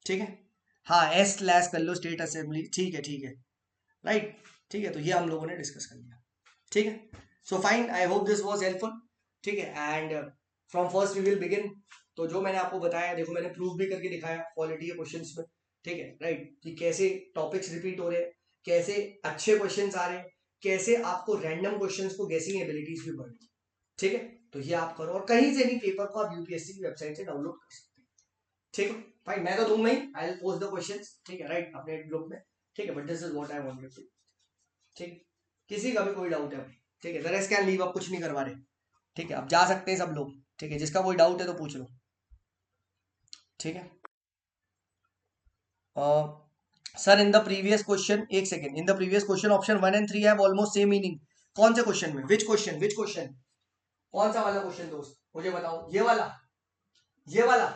ठीक है, हाँ, एस स्लैश कर लो, स्टेट असेंबली, ठीक है, ठीक है, राइट, ठीक है, तो ये हम लोगों ने डिस्कस कर लिया, ठीक है, so fine, I hope this was helpful, ठीक है, and from first we will begin. तो जो मैंने आपको बताया, देखो मैंने प्रूव भी करके दिखाया क्वालिटी के क्वेश्चंस में, ठीक है, राइट, कि कैसे टॉपिक्स रिपीट हो रहे हैं, कैसे अच्छे क्वेश्चंस आ रहे हैं, कैसे आपको रैंडम क्वेश्चंस को गेसिंग एबिलिटीज भी बढ़ रही है, ठीक है, तो ये आप करो, और कहीं से भी पेपर को आप यूपीएससी की वेबसाइट से डाउनलोड कर सकते हैं, ठीक है, भाई मैं तो दूंगा ही, I will post the questions, ठीक है, राइट, अपने ग्रुप में, ठीक है, but this is what I wanted to, ठीक, किसी का भी कोई डाउट है, ठीक है, द रेस्ट कैन लीव, आप कुछ नहीं करवा रहे, ठीक है, आप जा सकते हैं सब लोग, ठीक है, जिसका कोई डाउट है तो पूछ लो, ठीक है। Sir in the previous question, एक second, in the previous question option 1 and 3 have almost same meaning, कौन से क्वेश्चन में, विच क्वेश्चन, कौन सा वाला क्वेश्चन दोस्त, मुझे बताओ, ये वाला, ये वाला,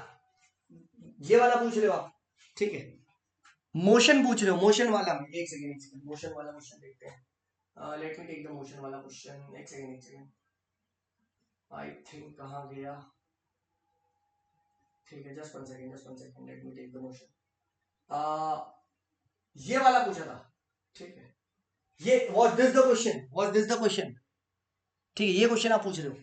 ये वाला पूछ रहे हो आप, ठीक है, मोशन पूछ रहे हो, मोशन वाला में, एक सेकेंड, मोशन वाला क्वेश्चन देखते हैं, let me take the motion वाला क्वेश्चन, एक सेकेंड, आई थिंक कहाँ गया, ठीक है, just one second, let me take the motion, ये वाला पूछा था, ठीक है, ये वाज दिस द क्वेश्चन, ठीक है, ये क्वेश्चन आप पूछ रहे हो,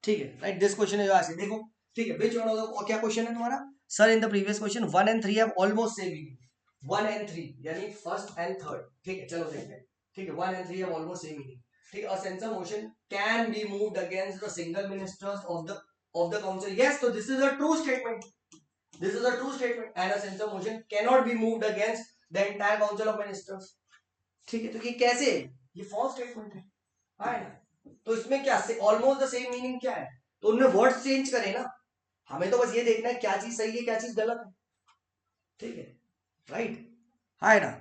ठीक है, right, this question is asked, देखो, ठीक है, विच वन ऑफ द, क्या क्वेश्चन है तुम्हारा, sir in the previous question 1 and 3 have almost same meaning, 1 and 3 यानी फर्स्ट एंड थर्ड, ठीक है, चलो देखते हैं, ठीक है, 1 and 3 have almost same meaning, ठीक है, a censure motion can be moved against the single ministers of the council, yes, तो this is a true statement, this is a true statement, and a sensor motion cannot be moved against the entire council of ministers, ठीक है, तो ये कैसे, ये false statement है ना। तो इसमें क्या ऑलमोस्ट द सेम मीनिंग क्या है, तो उनने वर्ड्स चेंज करे ना, हमें तो बस ये देखना है क्या चीज सही है क्या चीज गलत है, ठीक है, राइट, है ना,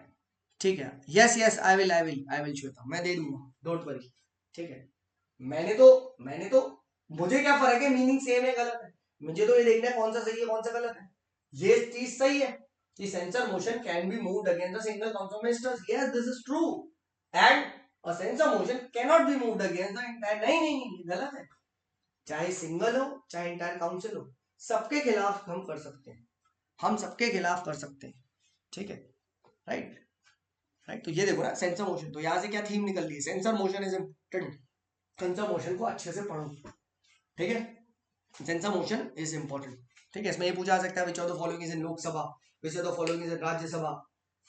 ठीक है। Yes yes I will Shweta, मैं दे दूंगा, डोंट वरी, ठीक है। मैंने तो मुझे क्या फर्क है, मीनिंग सेम है गलत है, मुझे तो ये देखना है कौन सा सही है कौन सा गलत है। ये चीज सही है कि censure motion can be moved against the single कॉन्फर्मेस्टर्स, yes this is true, and a censure motion can not be moved against the entire, नहीं नहीं नहीं गलत है, चाहे सिंगल हो चाहे एंटायर काउंसिल हो, सबके खिलाफ हम कर सकते हैं, हम सबके खिलाफ कर सकते हैं, ठीक है, राइट, राइट। तो ये देखो ना सेंसर मोशन, तो यहाँ से क्या थीम निकल रही है, censure motion is important, censure motion को अच्छे से पढ़ो, ठीक है, सेंसर मोशन इज इंपॉर्टेंट, ठीक है। इसमें ये पूछा जा सकता है which of the following is in Lok Sabha, which of the following is in Rajya Sabha,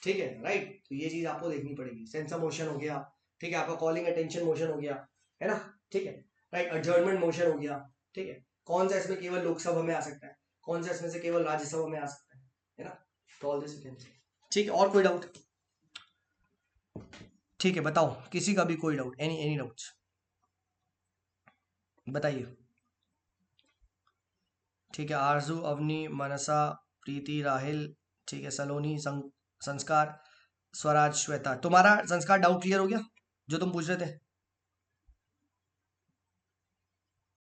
ठीक है, राइट। तो ये चीज आपको देखनी पड़ेगी, सेंसर मोशन हो गया, ठीक है, आपका कॉलिंग अटेंशन मोशन हो गया, है ना, ठीक है, राइट, एडजर्नमेंट मोशन हो गया, ठीक है, कौन सा इसमें केवल लोकसभा में आ सकता है, कौन सा इसमें से केवल राज्यसभा में आ सकता है ना, तो all this you can see, ठीक है। और कोई डाउट, ठीक है, बताओ किसी का भी कोई डाउट, एनी डाउट्स बताइए, ठीक है। आरजू, अवनी, मनसा, प्रीति, राहिल, ठीक है, सलोनी, संस्कार, स्वराज, श्वेता, तुम्हारा संस्कार डाउट क्लियर हो गया जो तुम पूछ रहे थे?